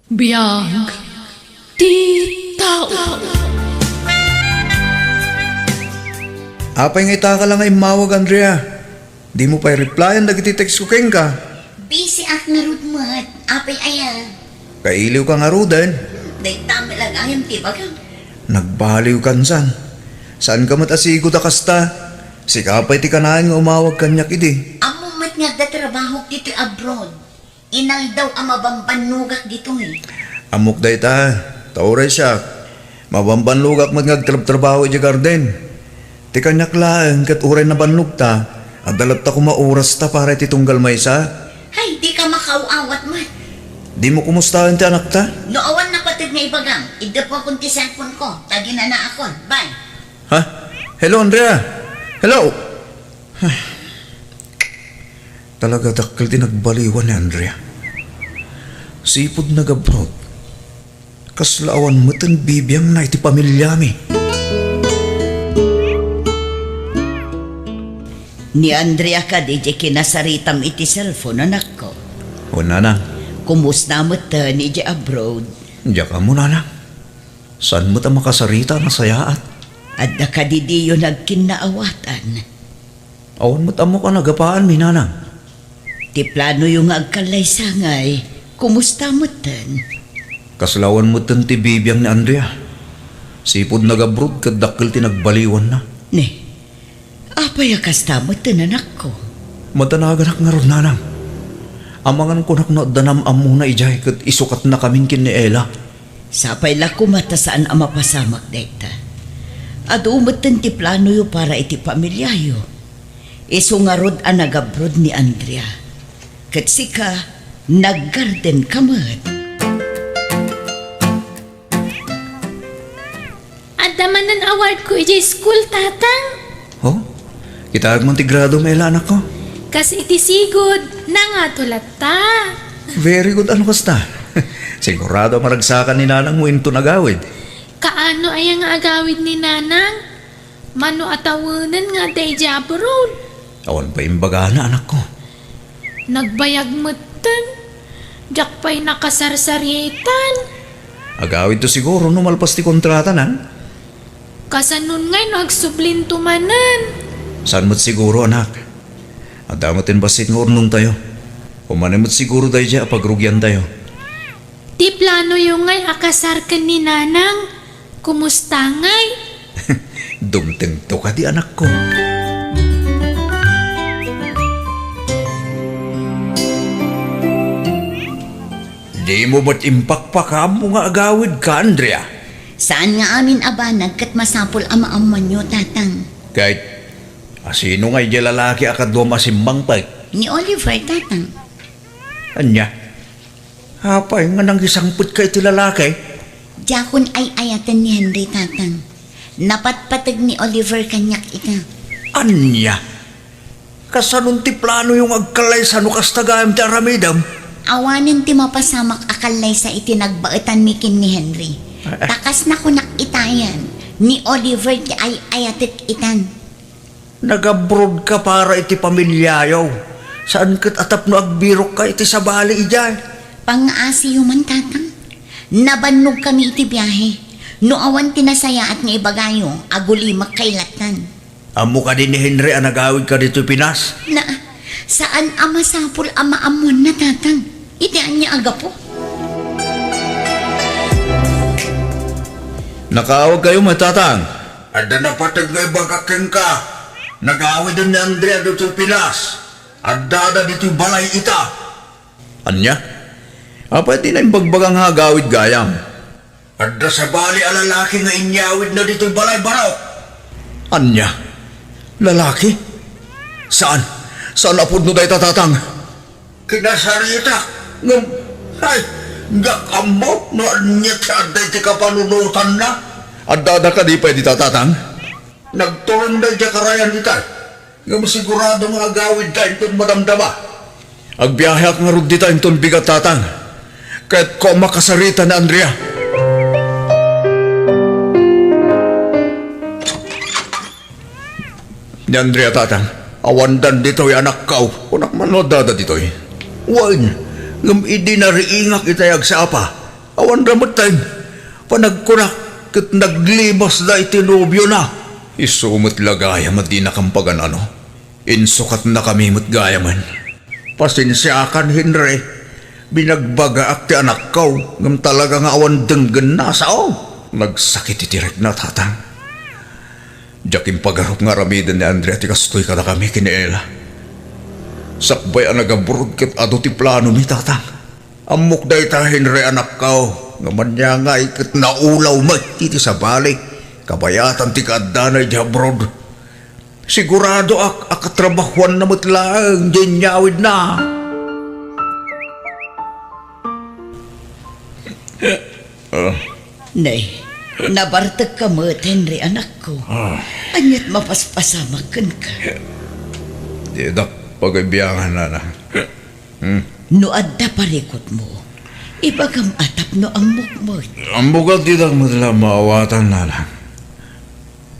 Biyag ti tao. Apay nga ita ka lang ay mawag, Andrea. Di mo pa i-replyan, nagtitext ko keng ka. Busy ak narud mat, apay ayan. Kailiw ka nga rudan. Day tama lang ayam tibagang. Nagbaliw kansan. Saan ka matasigo ta kasta? Si kapay ti kanahan nga umawag kanyak idi. Amo mat nga trabaho dito abroad. Inal daw ang mabambanugak dito eh. Amok day ta. Tauray siya. Mabambanlugak mat ngagtrabaho di garden. Ti kanyak laeng kat uray na banlug ta. Adalat ta kumauras ta para ti tunggal may sa. Hay, di ka makauawat mat. Di mo kumustahan ti anak ta? Noowan na patid nga ibagang. Idap ko kung ti cellphone ko. Tagi na akon. Bye. Ha? Hello, Andrea. Hello. Talaga dakil din nagbaliwan ni Andrea. Sipod nag-abroad. Kaslaawan mo tan bibiyang na iti pamilya mi. Ni Andrea ka di kinasaritam iti cellphone anak ko. O nana, Kumusta mo ta ni abroad? diya ka mo nana. Saan mo ta makasarita na sayaat? At nakadidiyo nagkinaawatan. Awan mo't amo ka nagapaan mi nana. Ti plano yung agkalay sangay. Kumusta mo tan? Kaslawan mo tan ti bibiyang ni Andrea. Sipod nag-abroad kat dakil ti nagbaliwan na. Ne, apay akasta mo tan anak ko. Matanaganak nga ron nanang. Amangan ko nak danam amo na ijay kat isukat na kaming kin ni Ella. Sapay la kumata saan ang mapasamak dekta. At umatan ti plano yo para iti pamilyayo. Iso nga rod ang nag-abroad ni Andrea. Kat sika, nag-garden kamat. Adaman ng award ko iti school, tatang. Oh? Kita agman ti grado may anak ko. Kasi iti sigod, nangatulad ta. Very good ano kasta. Sigurado maragsakan ni nanang mo into nagawid. Kaano ay ang agawid ni nanang? Mano atawanan nga day abroad. Awan pa imbaga na anak ko. Nagbayag mutan. Diyak pa'y nakasarsarietan. Agawid to siguro numalpas ti kontrata nan. Kasanun nga'y nagsublinto manan. Saan mo't siguro anak? Adamotin basit nga urnong tayo. Umanimot siguro tayo dyan pagrugyan tayo. Di plano yung nga'y akasar ka ni nanang. Kumusta nga'y? Dumteng to ka di anak ko. Di mo ba't impakpakam mo nga agawid ka, Andrea? Saan nga amin abanag kat masapol ama-aman nyo, tatang? Kahit, sino nga yung lalaki akadwa masimbang pa? Ni Oliver, tatang. Anya? Hapay nga nang isangput ka iti lalaki? Jakon ay ayatan ni Henry, tatang. Napatpatag ni Oliver kanyak ika. Anya? Kasanong ti plano yung agkalay sa nukastagayam ti aramidam? Awanin ti mapasamak akalay sa itinagbaetan mikin ni Henry. Takas na kunak itayan. Ni Oliver ti ay ayatit itan. Nag-abroad ka para iti pamilyayaw. Saan kat atap no agbirok ka iti sa bali ijay? Pang-aasi man, tatang. Nabannog kami iti biyahe. No awan tinasaya at nga ibagayo, aguli magkailatan. Amo ka din ni Henry ang nagawid ka dito Pinas? Na, saan ama sapul ama amon na, tatang? Itian niya aga po. Nakaawag kayo matatang. Ada na patag na ibagakeng ka. Nag-awid din ni Andrea dito Pinas. Ada dito balay ita. Anya? Apa di na yung bagbagang hagawid gayam? Ada sa bali alalaki nga inyawid na dito balay baraw. Anya? Lalaki? Saan? Saan apod no dahi tatatang? Kinasarita. Ngam, ay, gakamot no anya sa aday ti kapanunutan na. Adada ka di pa di tatatang? Nagtulang dahi ti karayan di tayo. Ngam sigurado mga gawid ka itong madamdama. Agbiyahe ak nga rugdi tayo itong bigat tatang. Kahit ko makasarita na Andrea. Ni Andrea tatang, awandan dito'y anak kao. Unak manodada dito'y. Wan, ngam idi na riingak itayag sa apa. Awan ramatan. Panagkunak kat naglimas na itinobyo na. Isumot lagayam at di nakampagan ano. Insukat na kami mat gayaman. Pasensyakan Henry. Binagbaga ak ti anak kaw. Ngam talaga nga awan denggan na sao. Nagsakit itirik na tatang. Jakim pagarop nga ramidan ni Andrea ti kastoy kada kami kiniela. Sakbay ang nagaburod kat ado ti plano mi tatang. Amok day ta Henry anak kaw. Ngaman niya nga ikat naulaw mati ti sa balik. Kabayatan ti kadanay di abroad. Sigurado akatrabahuan na matlang dyan nyawid na. Nay, nabartag ka mo, Henry, anak ko. Anyat mapaspasamakan ka. Di dak pagbiyangan na na. No adda parikot mo, ibagam atap no ang mukmot. Ang bukat di dak matala maawatan na lang.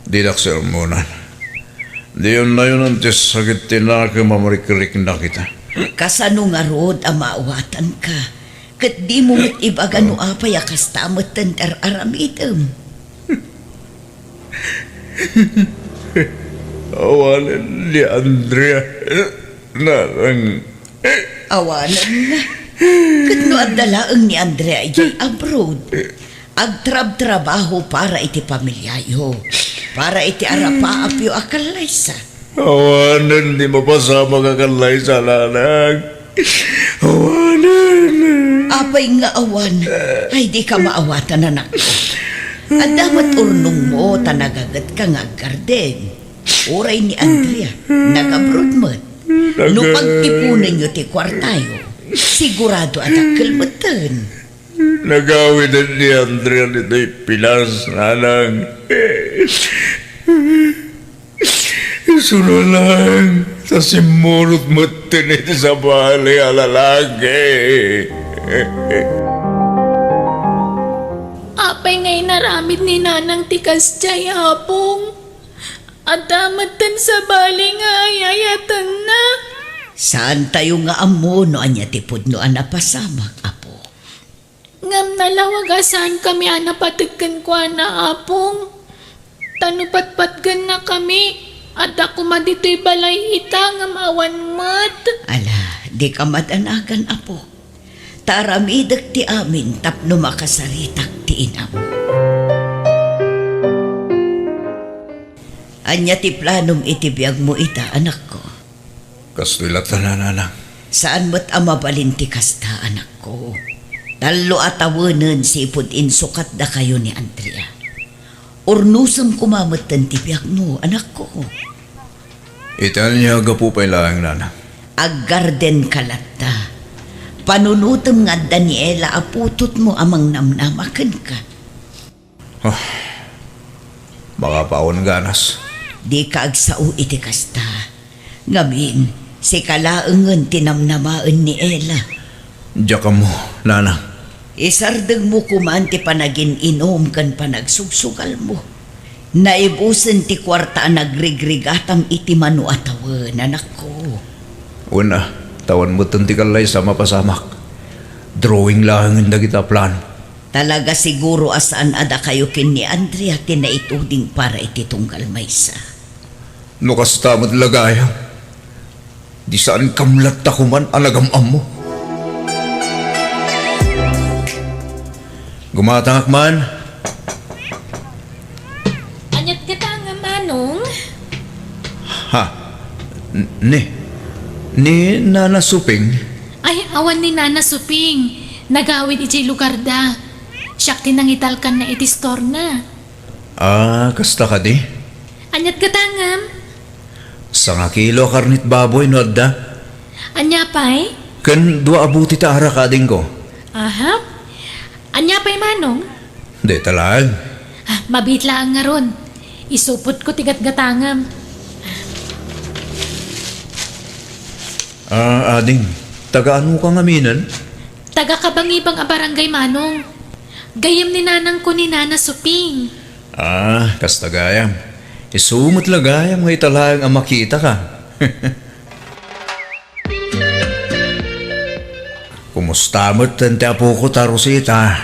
Di dak sermonan. Di yun na yun ang sakit tinaka mamarikirik na kita. Kasano nga rod ang maawatan ka. Kat di mo mat ibaga no apay akas tamot tentar aramidem. Awalan ni Andrea. Narang. Awanan na. Kat no adalaang ni Andrea ijay abroad. Agtrab-trabaho para iti pamilyayo. Para iti arapa apyo akalaysa. Awanan di mapasama ka kalay sa lanang. Awanan. Apay nga awan, ay di ka maawatan anak ko. At damat urnong mo, tanagagat ka nga garden. Oray ni Andrea, nag-abroad mo. No pagtipunan nyo ti kwartayo, sigurado at akalmatan. Nagawin na ni Andrea nito'y pilas, nanang. Suno lang, sa simulot mo tinit sa bali alalagi. Apay ngay naramid ni nanang tikas jay apong. At damatan sa bali nga ayayatan na. Saan tayo nga amo no anya tipod no anapasamak, apo? Ngam nalawagasan kami anapatagkan ko na apong. Tanupatpatgan na kami. At ako madito'y balay ita ngam awan mat. Ala, di ka madanagan, apo. Taramidag ti amin tapno makasaritak ti inam. Anya ti planom itibiyag mo ita, anak ko. Kastilat na nanang. Saan mo't amabalin ti kasta, anak ko? Talo atawanan si ipod insukat da kayo ni Andrea. Ornusam kumamatan ti biyag mo, anak ko. Italya po pa'y lang nanang. Aggarden kalata. Panunutom nga Daniela aputot mo amang namnamakan ka. Makapaon ganas. Di ka agsao iti kasta. Ngamin, si kalaangan tinamnamaan ni Ella. Diya ka mo, nanang. Isardag mo kuman ti panagin inom kan panagsugsugal mo. Naibusan ti kwarta nagrigrigatam iti manu atawan, anak ko. Una, tawan mo tanti kalay sa mapasamak. Drawing lang ang kita plan. Talaga siguro asaan ada kayo kin ni Andrea tinaituding para iti tunggal maysa. No kastamot lagayam. Di saan kamlat ta kuman alagamam mo. Gumatangak man. Anyat kita nga manong. Ha? Ni Nana Suping? Ay, awan ni Nana Suping. Nagawid iti lugar da. Siyak tinangitalkan na iti store na. Kasta ka di? Anyat katangam. Sa nga kilo karnit baboy no adda? Anya pa'y? Kan dua abuti ta ara kading ko. Aha. Anya pa'y manong? Di talag. Mabitla ang nga ron. Isupot ko tigat gatangam. Ading, taga-ano ka ngaminan? Taga kabangibang a barangay manong. Gayam ni nanang ko ni Nana Suping. Kasta gayam. Isumot lagayam ngay talang ang makita ka. Kumusta mo't tante apo ko tarusita?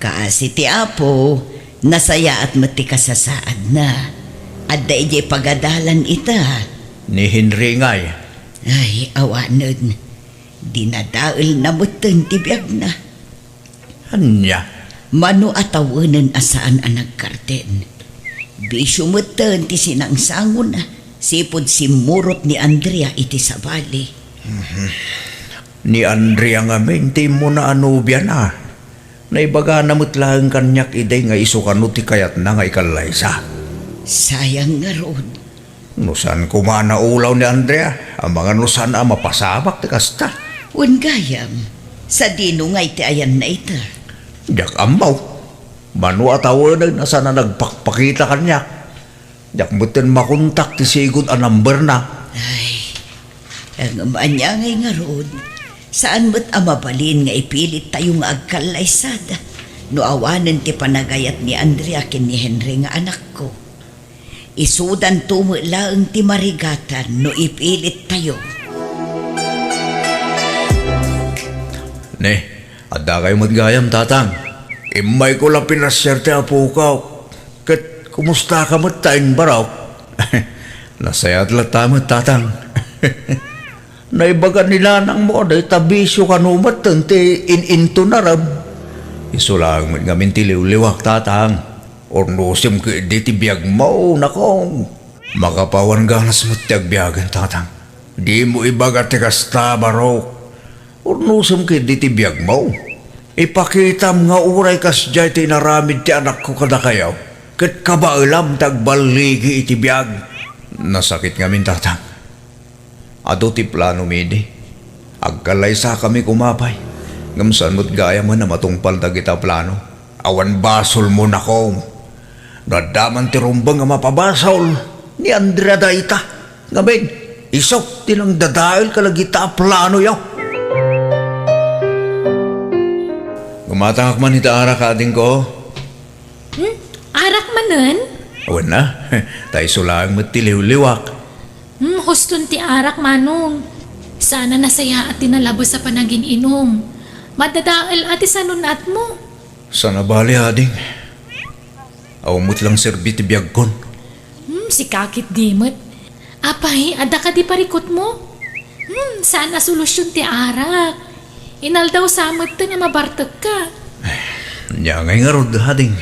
Kasi ti Apo, nasaya at mati kasasaad na. At daigay pagadalan ita. Ni Henry ngay. Ay, awanan. Dinadaal na mutan ti biyag na. Anya? Mano atawanan asaan ang nagkarten. Bisyo mutan ti sinangsangon na. Sipod si Murot ni Andrea iti sa bali. Ni Andrea nga menti mo na anubya na. Naibaga namot lang kanyak iday nga isukano ti kayat na nga ikalaysa. Sayang nga roon. Nusan kumana ulaw ni Andrea, ang mga nusan ang mapasamak ti kasta. Gayam, sa dino nga iti ayan na ita. Diyak amaw, manu atawanan na sana nagpakpakita kanyak. Diyak mutin makontak ti sigod ang number na. Ay, ang amanyangay nga roon. Saan mo't amabalin nga ipilit tayo nga agkalaysada. No awanan ti panagayat ni Andrea kin ni Henry nga anak ko. Isudan tumulaang ti marigatan no ipilit tayo. Ne, adda kayo matgayam tatang. Imay ko lang pinasyerte apo ka. Kat kumusta ka matain baraw? Nasayat lang tamat tatang. Naibaga nila nang mo aday tabisyo kanumat ti in-into na ram. Isulang ngamin ti liwliwak tatang. Ornusim ka di ti biyag mo nakong. Makapawan ganas mo ti agbiyagan tatang. Di mo ibaga ti kasta baraw. Ornusim ka di ti biyag mo. Ipakitam nga uray kas jay ti naramid ti anak ko kada kayaw. Kat kabailam tagbaligi iti biyag. Nasakit ngamin tatang. Ado ti plano midi. Agkalaysa kami kumapay. Ngamsan mo't gaya mo na matungpal da kita plano. Awan basol mo na kong. Nadaman ti rumbang nga mapabasol. Ni Andrea Daita. Ngamin, isok tinang dadail kalagita plano yaw. Gumatangak man ita arak ading ko. Arak manen? Awan na. Tayo sulang matiliw-liwak. Huston ti arak manong. Sana nasaya at tinalabos sa panagin inom. Madadaal ati sanunat mo. Sana bali ading. Awamot lang serbi ti biyag kon. Si kakit dimot. Apay, ada ka di parikot mo? Sana solusyon ti arak. Inal daw samot to nga mabartag ka. Nya ngay nga rod ading.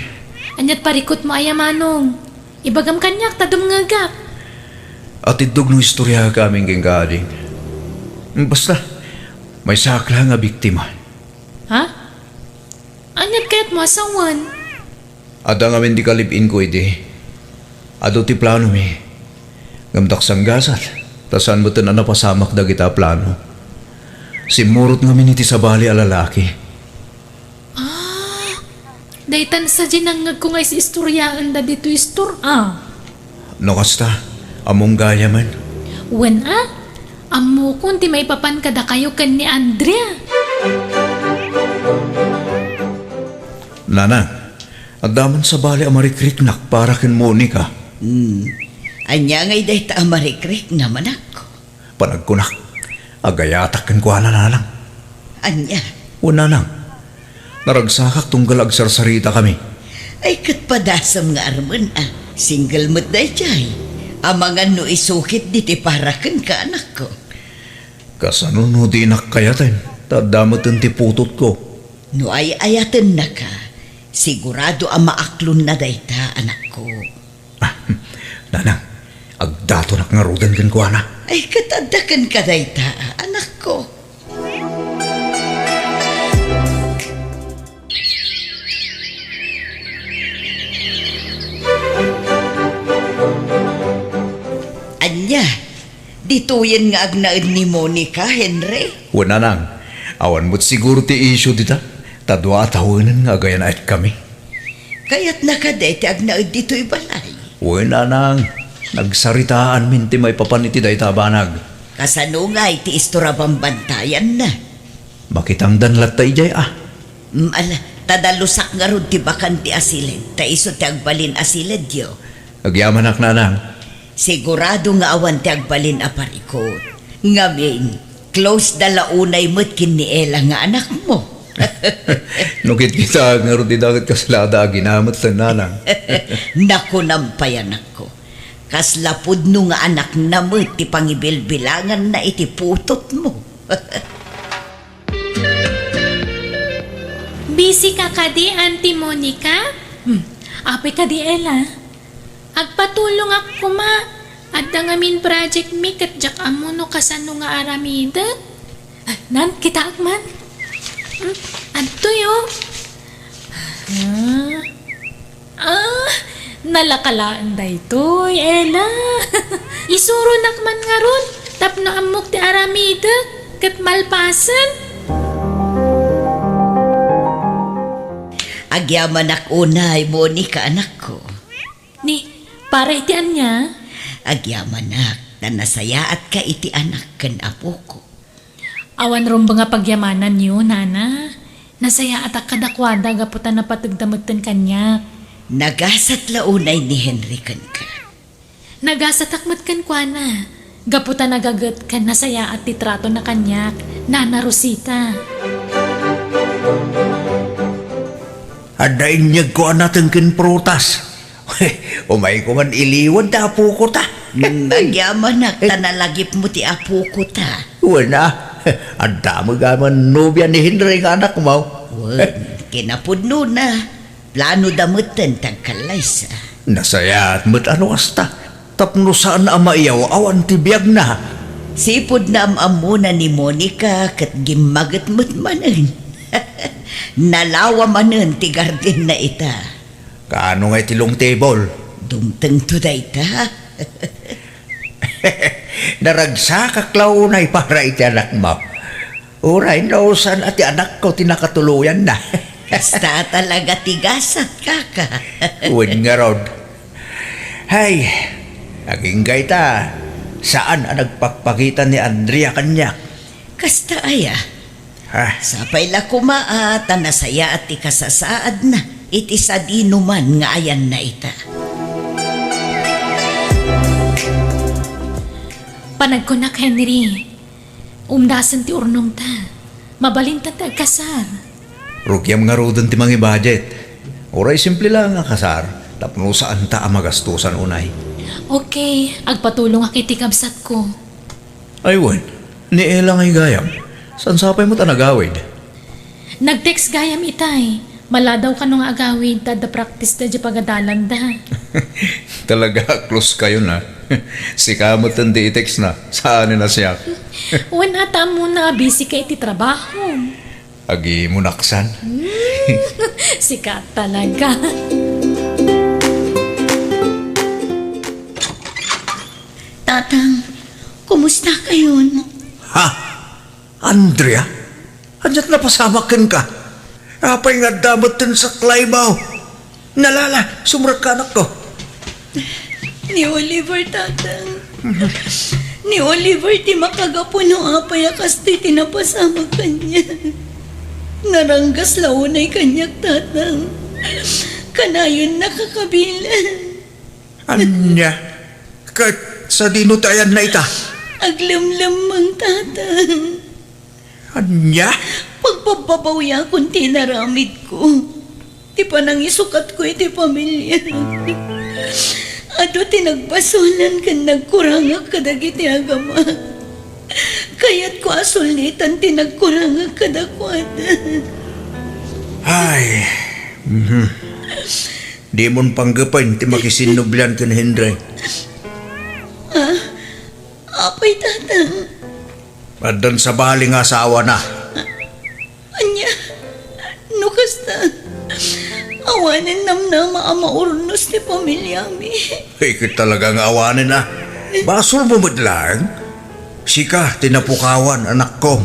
Anyat parikot mo ayamanong. Ibagam kanyak tadum ngagak. At idog no istorya kaming genga ading. Basta, may sakla nga biktima. Ha? Anyat kaya't mo asawan? Ada nga di kalipin ko iti. Ado ti plano mi. Ngamdak sanggasat. Tasan mo na napasamak da kita plano. Simurot nga miniti sa bali a lalaki. Daytan sa ginangag ko ngay si istoryaan da dito No kasta, among gaya man. Wen amo kung ti may papan kada kayo kan ni Andrea. Nanang, adaman sa bali a marikriknak para ken Monica. Anya ngay day ta amarikrik naman ako. Panagkunak, agayatak ken kuana nanang. Anya, Una nang, naragsakak tunggal agsarsarita kami. ay katpadasam nga arman Single mo't day jay. Amangan no isukit diti parakan ka anak ko. Kasano no di nakkayatin, tadamatan ti putot ko. No ay ayatan na ka. Sigurado ang maaklon na dayta anak ko. Nanang, agdato nak nga rudan ken kuana. Ay katadakan ka dayta anak ko. Anya, dituyan nga agnaid ni Monica, Henry. Una nang, awan mo't siguro ti issue dita. Tadwa tawanan nga gaya na at kami. Kaya't nakadete agnaid dito'y balay. Una nang, nagsaritaan minti may papaniti day tabanag. Kasano nga iti istorabang bantayan na. Makitang danlat ta ijay Tadalusak nga ron ti bakan ti asilid. Ta iso ti agbalin asilid yo. Agyaman ak nanang. Sigurado nga awan ti agbalin aparikot. Ngamin, close dalaunay mo't kin ni Ella nga anak mo. Nukit kita nga rin dagat kaslada ginamat sa nanang. Naku nampayan ako. Kaslapod no nga anak na mo ti pangibilbilangan na iti putot mo. Busy ka kadi, Auntie Monica? Apay ka di, Ella. Agpatulong ako ma. At ngamin project mi kat jak amuno kasano nga aramida. Nan, kita agman. Adto yo. Nalakalaan da ito, Ella. Isuro nakman nga ron. Tapno amok ti aramida. Kat malpasan. Agyaman ako unay, Monica anak ko. Ni, para itian niya. Agyaman nak, na nasaya at ka iti anak kan apo ko. Awan ron ba nga pagyamanan niyo, Nana? Nasaya at akadakwada gaputan na patagdamagtan kanya. Nagasat launay ni Henry kan ka. Nagasatakmat kan kwa na. Gaputan nagagat kan nasaya at titrato na kanyak, Nana Rosita. Adain niya ko natin kin prutas. Umay ko man iliwan ta apo ko ta. Agyaman nak, tanalagip mo ti apo ko ta. Wala. Ang dami gaman nobya ni Henry nga anak mo. Kinapudno na. Plano damutan tagkalay sa. Nasaya at mat ano asta. Tapno saan ama iyaw awan tibiyag na. Sipod na amamuna ni Monica kat gimagat mo't manan. Nalawa manan ti garden na ita. Kaano nga itilong table? Dumteng to da ita. Naragsak klaunay para iti anak mo. Uray, nausan at anak ko tinakatuluyan na. Basta talaga tigasat kaka. Uwin nga rod. Hay, naging ta. Saan ang nagpakpakita ni Andrea kanya? Kasta aya. Ha? Sapay la kumaata nasaya at ikasasaad na. Iti sa dinuman nga ayan na ita. Panagkunak, Henry. Umdasan ti urnong ta. Mabalintan ta agkasar. Rugyam nga rodon ti mga budget. Uray, simple lang nga kasar. Tapno saan ta ang magastusan unay. Okay, agpatulong ak iti kabsat ko. Aywan, ni Ella nga'y gayam. San sapay mo ta nagawid? Nag-text gayam itay. Maladaw ka nung agawid ta da practice da di pagadalan da. Talaga, close kayo na. Si kamot ang di-text na. Saan na siya? Wan ata mo na busy ka iti trabaho. Agi mo naksan. Sikat talaga. Tatang, kumusta kayon? Ha? Andrea? Andiyan na pasamakin ka. Apay nga damat din sa Claybaw. Nalala, sumrak ka anak ko. Ni Oliver, tatang. Ni Oliver, ti makagapuno apay akas ti tinapasamag kanya. Naranggas launay kanyak, tatang. Kanayon nakakabilan. Anya? Kahit sa dinutayan na ita. Aglamlamang, tatang. Anya? Pagpapabawya kung tinaramid ko. Ti panang isukat ko iti pamilya. Ado tinagbasolan kan nagkurangag kadagiti agama. Kaya't ko asulitan tinagkurangag kadakwada. Ay. Di mon panggapan ti makisinublan kan Henry. Apay, tatang. Padan sa baling asawa na. Anya, nukasta. Awanin namnama ang maurnos ni pamilya mi. Ikit talagang awanin na. Basol mo madlang. Sika, tinapukawan, anak ko.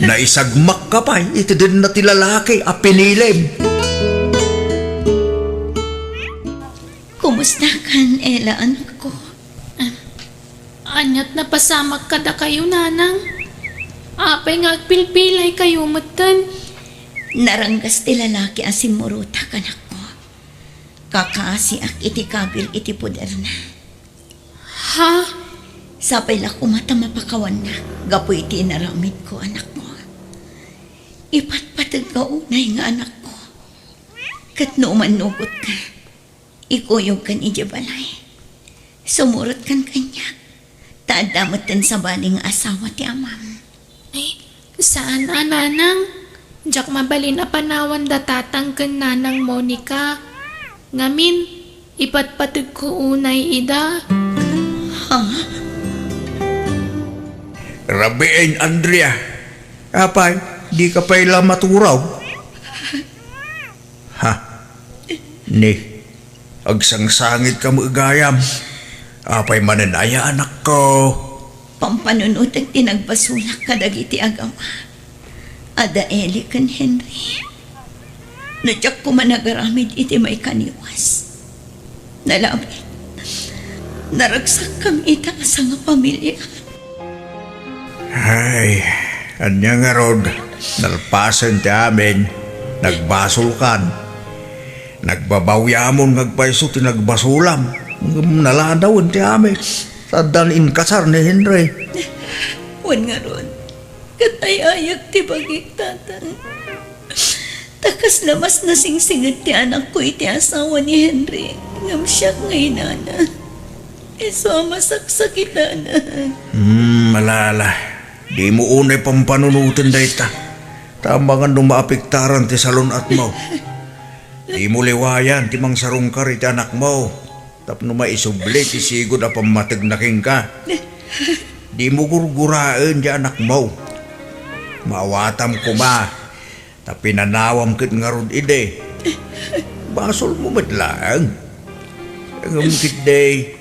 Naisagmak ka pa, ito din na tilalaki, apinilim. Kumusta kan, Ella, anak ko? Anyat na pasamak kada kayo, nanang. Apay nga agpilpilay kayo matan. Naranggas ti lalaki asin muruta kanak ko. Kakaasi ak iti kabil iti puder na. Ha? Sapay la kumata mapakawan na. Gapo iti naramid ko, anak ko. ipatpatag ka unay nga anak ko. Kat numan nugot ka, ikuyog kan ijabalay. Sumurot kan kanya, taadamatan sa baling asawa ti amam. Ay, saan nanang? Jak mabalin a panawan datatang ken nanang Monica. Ngamin, ipatpatag ko unay ida. Rabiin, Andrea. Apay, di ka pala maturaw. Ha? Ni, agsangsangit ka magayam. Apay mananaya, anak ko. Pampanunod ang tinagbasulak kadagiti agama. Ada Eli kan Henry. Nadyak ko managaramid iti may kaniwas. Nalabit. Naragsak kami ita sa nga pamilya. Ay, anya nga rod. Nalpasan ti amin. Nagbasulkan. Nagbabawyamon ngagpaiso ti nagbasulam. Naladawon ti amin. Sadan inkasar ni Henry. Wan nga ron. Katayayag ti bagitatan. Takas lamas na singsingat ti anak ko iti asawa ni Henry. Ngam siya ngay nana. Iso masaksakitan na. Malala. Di mo unay pampanunutin dayta. Tambangan dumaapiktaran ti salon at mo. Di mo liwayan ti mang sarungkar iti anak mo. Tapno maisubli ti sigod a pamatagnaking ka. Di mo gurguraan ti anak mo. Mawatam ko ma. Tapi nanawam kit nga rod ide. Basol mo madlang. Ang kit day.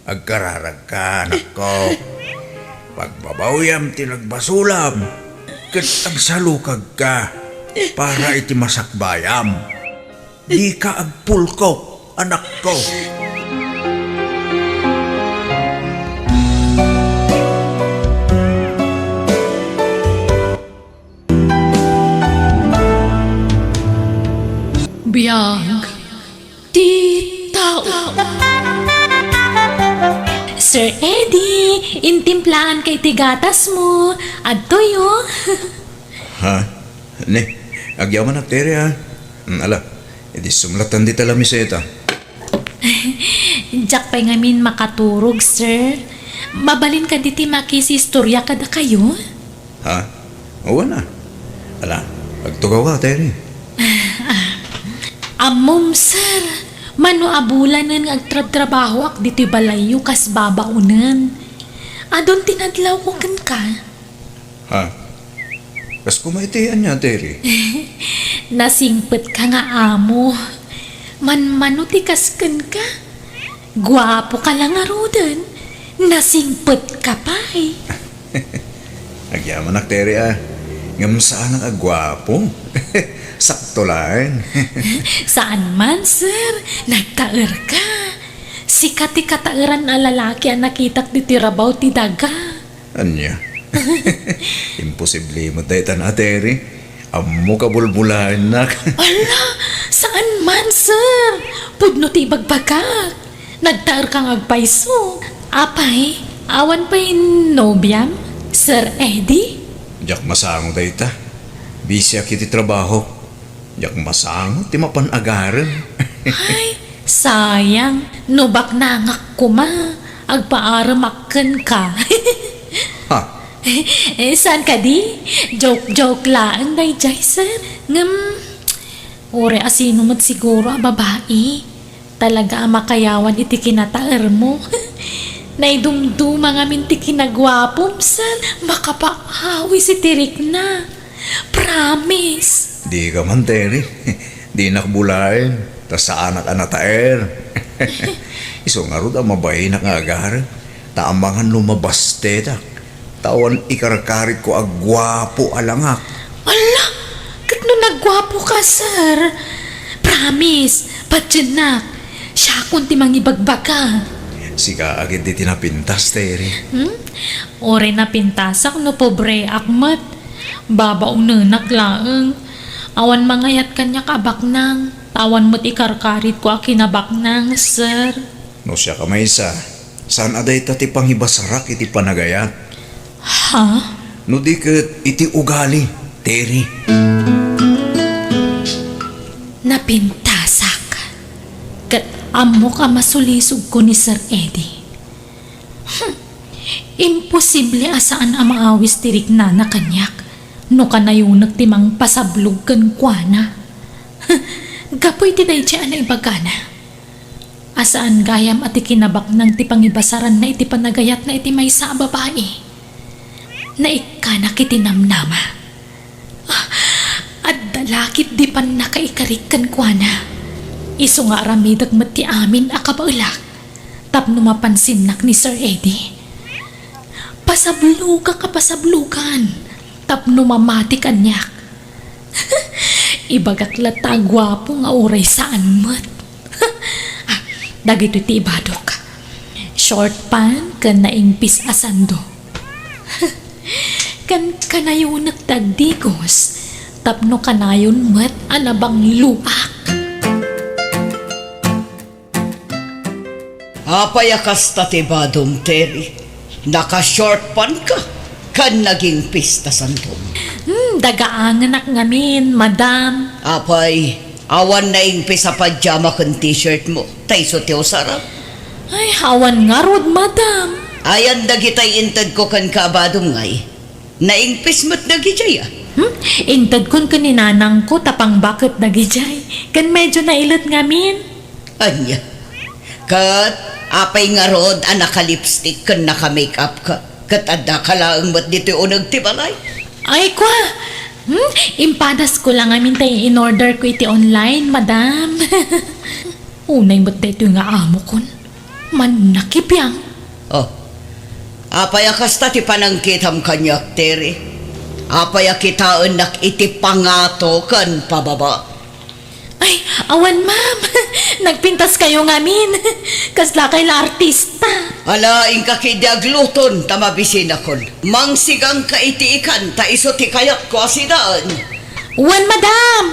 Agkararag ka, anak ko. Pagbabawyam tinagbasulam. Kit agsalukag ka. Para iti masakbayam. Di ka agpulkok, anak ko. Biyag, di tao. Sir Eddie, intimplahan kay tigatas mo. At toyo. Ha? Ne, agyaman na tere ha. Ala, edi sumlatan di tala miseta. Jak pa'y ngamin makaturog, sir. Mabalin ka diti makisistorya kada kayo. Ha? Oo na. Ala, agtugaw ka tere. Amom, sir. Mano abulanan nga agtrabaho ak diti balayo kas babaunan. Adon tinadlaw ko kan ka. Ha? Kas kumaitian niya tere. Nasingpet ka nga amo. Mano ti kasken ka. Gwapo ka lang arudan. Nasingpet ka pa eh. Agyaman na tere ah. Ngam saan ang agwapo? Sakto lang. Saan man, sir? Nagtaer ka. Sikat ti katairan na lalaki ang nakitak di tirabaw ti daga. Anya? Imposible mo tayo tanateri. Amo ka bulbulaan nak. Ala, saan man, sir? Pudno ti bagbagak. Nagtaer kang agpaiso. Apay, awan pa yung nobyam? Sir Eddie? Diyak masango tayo ta. Busy akiti trabaho. Diyak masango ti mapanagaran. Ay, sayang. Nubak nangak ko ma. Agpaaramakken ka. Ha? Saan ka di? Joke-joke lang day, Jason. Ore asino mo't siguro a babae. Talaga ang makayawan iti kinataer mo. Naidumduma nga minti kinagwapom san. Makapahawi si Tirik na. Promise. Di ka man teri. Di nakbulain. Tas saan at anataer. Iso nga ro ang mabay na nga agar. Taamangan lumabas teta. Tawan ikarakarit ko agwapo alangak. Ala, kat no nagwapo ka, sir. Promise, patyanak. Siya kunti mangibagbaga. Sika agad di tinapintas teri. Ore na pintasak no pobre akmat. Baba unanak laeng. Awan mangayat kanya kabaknang. Tawan mo't ikarkarit ko akinabaknang, sir. No siya kamaysa. Saan aday ta ti panghibasarak iti panagayat. Ha? No di ket iti ugali Terry. Napintasak. Kat amo ka masulisog ko ni Sir Eddie. Imposible asaan ang maawis tirik na kanyak. No ka na yung nagtimang pasablog kan kwa na. Gapoy ti day dyan na ibagana. Asaan gayam at ikinabak ng tipangibasaran na iti panagayat na iti may sa babae. Na ikanak itinamnama. At dalakit di pan nakaikarikan kwa na. Iso nga aramidag mati amin akabaulak. Tapno mapansinak ni Sir Eddie. Pasabluga ka pasablugan. Tapno mamati kanyak. Ibagat lata gwapo nga oray saan mo't. Dagito iti ibadok. Short pan kan naingpis asando. Kan kanayon nagtagdigos. Tapno kanayon mo't anabang luak. Apayakas tatibadong, Terry. Naka-short pan ka. Kan naging pista sandong. Dagaanganak ngamin, madam. Apay, awan na ingpis sa pajama kan t-shirt mo. Tayso tiyo sarap. Ay, hawan nga rod, madam. Ayan dagitay intad ko kan kaabadong ngay. Naingpis mo't nagijay ah. Ingtad kon kaninanang ko tapang bakit nagijay. Kan medyo nailot ngamin. Anya. Kat, apay nga rod, naka-lipstick kan naka-makeup ka. Kat adda ka lang mo't dito unag tibalay. Ay, kwa. Impadas ko lang amin tayo in-order ko iti online, madam. Unay mo't dito nga amo kon. Manakipyang. Oh, apay akasta ti panangkitam kanyak, Terry. Apay akitaan nak iti pangato kan pababa. Ay, awan ma'am. Nagpintas kayo ngamin. Kasla kay la artista. Alaing kakidiagluton tamabisin akon. Mangsigang ka iti ikan ta iso ti kayat ko asidaan. Wan, madam.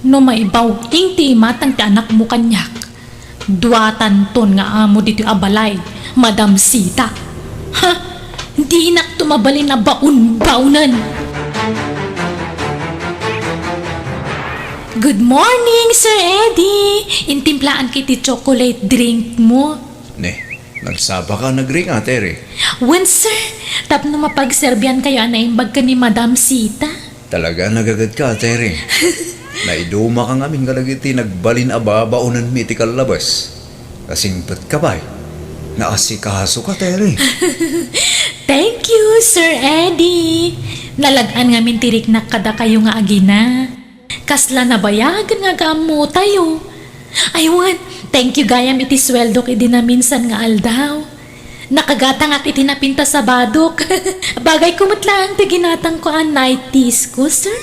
No maibaw ting ti matang ti anak mo kanyak. Duatan ton nga amo dito abalay, Madam Sita. Ha? Di nak tumabalin na baun-baunan. Good morning, Sir Eddie. Intimplaan kiti chocolate drink mo. Ne, nagsaba ka nagring Terry. Wen, sir, tapno mapagserbian kayo anaimbag ka ni Madam Sita. Talaga nagagad ka, Terry. Naiduma ka ngamin kalagiti nagbalin ababaunan mi ti kalabas. Kasingpet ka ba? Naasikaso ka, Terry. Thank you, Sir Eddie. Nalagaan ngamin tirik na kada kayo nga agina. Kasla na bayagan nga gamo tayo. Aywan, thank you gayam iti sweldo kay dinaminsan nga aldaw. Nakagata nga iti napinta sa badok. Bagay kumutlaan ti ginatang ko ang nighties ko, sir.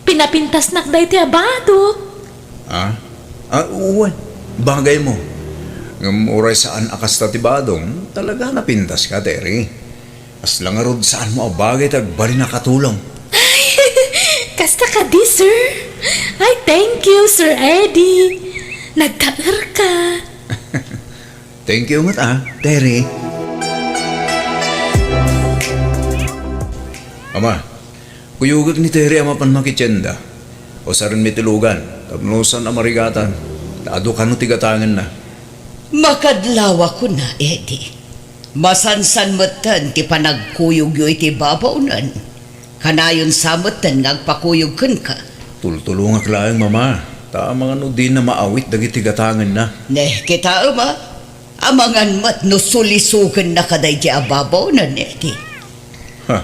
Pinapintas nakday ti abadok. Uwan. Bagay mo. Ngam oray saan akas tatibadong, talaga napintas ka, Terry. As lang arod saan mo abagay tagbali na katulong. Kasta ka di, sir. Ay, thank you, Sir Eddie. Nagkaar ka. Thank you nga Terry. Ama, kuyugag ni Terry ama pan makitsenda. O sarin mitilugan, tabnusan amarigatan. Taado ka no tigatangan na. Makadlawa ko na, Eddie. Masansan motan ti panagkuyog yo iti babaunan. Kanayon samotan ngagpakuyog kan ka. Tultulungak lang, mama. Tamang ano din na maawit dagiti gatangan na. Neh, kita ama. Amangan mat no sulisugan na kaday di ababaunan, Eddie. Ha,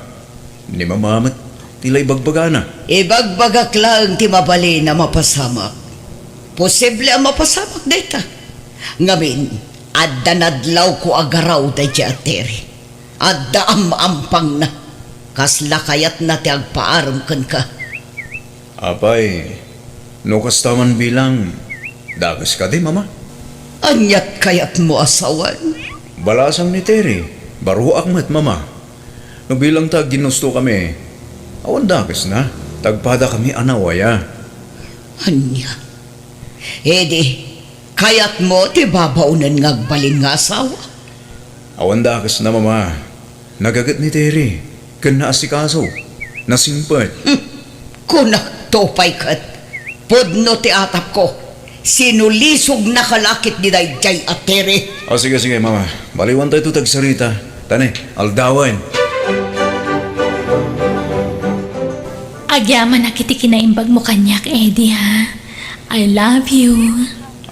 ni mamamat. Tila'y bagbagana. Ibagbagak lang ti mabali na mapasamak. Posible ang mapasamak data. Ngamin, adda nadlaw ko agaraw da di ateri. Adda ampang na. Kasla kayat na ti agpaaram kan ka. Apay, no kastaman bilang, dagas ka di, mama. Anyat kayat mo asawan. Balasang ni Terry, baro akmat, mama. No bilang tag ginusto kami, awan dagas na, tagpada kami anawaya. Anya. Edi, kayat mo ti babaunan ngagbalin nga asawa. Awan dagas na, mama. Nagagat ni Terry, kan naasikaso. Nasimpot. Kunak topay kat. Podno ti atap ko. Sinulisog na kalakit ni Dayjay at Tere. O sige, mama. Baliwan tayo ito tagsarita. Tane, aldawan. Agyaman na kiti kinaimbag mo kanyak, Eddie, ha? I love you.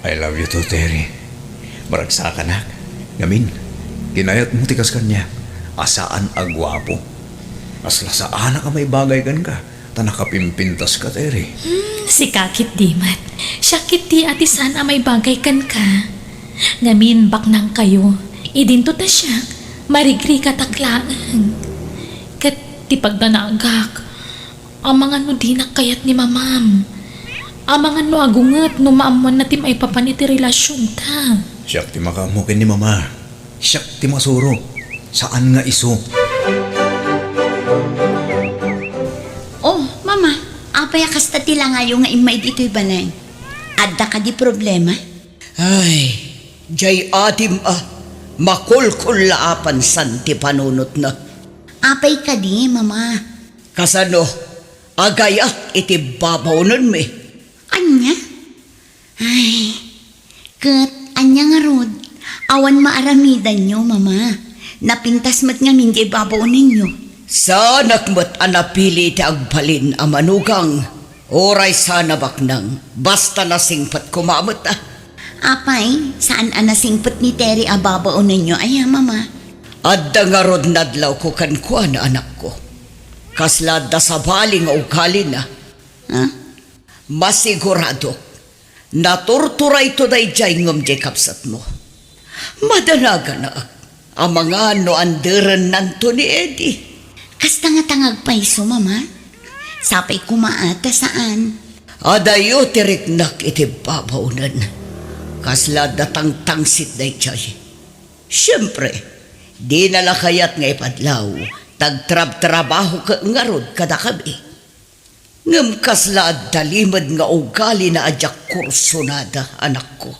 I love you too, Terry. Maragsa ka na. Gamin, kinayat mo tikas kanya. Asaan agwapo. Asla saan ka may bagay kan ka. Tanakapimpintas ka, Terry. Si Kakit Dimat. Siya kiti atisan a may bagay kan ka. Ngamin baknang kayo. Idinto ta siya. Marigri kataklaan. Kat tipagdanagak. Ang mga no dinak kayat ni mamam. Ang mga no agungat no maamuan na tim ay papaniti relasyon ta. Siyak ti makamukin ni mama. Siyak ti masuro. Saan nga iso? Oh, mama, apay kasta tila ngayon nga imay dito'y balay. Adda ka di problema? Ay, jay atim makulkul laapan santi panunot na. Apay ka di, mama. Kasano, agayat iti babaw nun mi. Anya? Ay, kat, anya nga rod. Awan maaramidan nyo, mama. Napintas mat nga minjay babaw ninyo. Sanak mo't anapili ti agbalin a manugang. Oray sana baknang, basta nasingpat kumamot Apay, saan anasingpot ni Terry ababaw ninyo? Ay, mama. Adda nga rod nadlaw ko kankuan anak ko. Kaslad da sa baling o ugali na. Ha? Masigurado, naturtura ito Dayjay ngam di kapsat mo. Madanaga na ang mga no anderan nanto ni Eddie. Kasta nga tangag paiso, mama. Sapay kumaata saan? Adayo tiriknak iti babaunan. Kaslad datang tangsit Dayjay. Siyempre, di nalakayat nga ipadlaw, tagtrab-trabaho ka ngarod kada kabi. Ngam kaslad dalimad nga ugali na adyak kursunada, anak ko.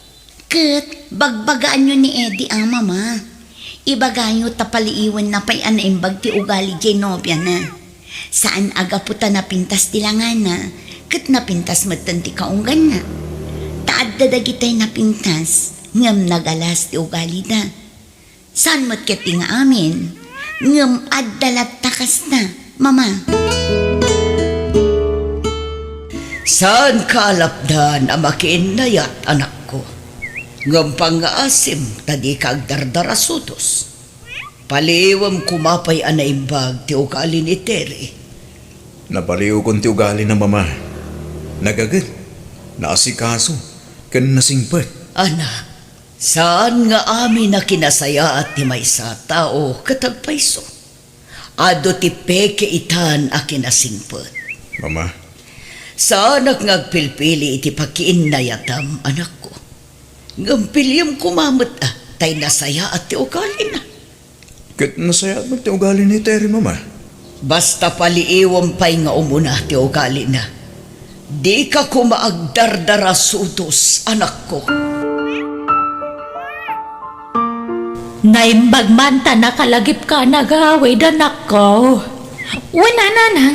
Kat, bagbagaan nyo ni Eddie ang mama. Ibagayo tapaliiwan na pa'y anaimbag ti ugali jay nobya na. Saan aga puta napintas tilangan na, kat napintas matan ti kaunggan na. Taad dadagitay napintas, ngam nagalas ti ugali na. Saan mo't kati nga amin, ngam addalat takas na, mama. Saan kalapdan ang makiinayat, anak ko? Ngam pang-aasim, tadi kag dardarasutos. Paliwam kumapay anaimbag ti ugali ni Terry. Napaliw kong ti ugali ng mama. Nagagad. Naasikaso. Kan nasingpat. Anak, saan nga amin na kinasaya at ti may sa tao katagpaiso? Ado ti peke itan a kinasingpet. Mama, Saan ngagpilpili iti pakiinayatam, anak ko? Ngam kumamot tay nasaya at ti ugali na. kat nasaya mo ti ugali ni Terry, mama. Basta paliiwam pa'y nga umuna ti ugali na. Di ka kumaagdardarasutos, anak ko. Naimbag man ta nakalagip ka nagawid, anak ko. Wala nanang,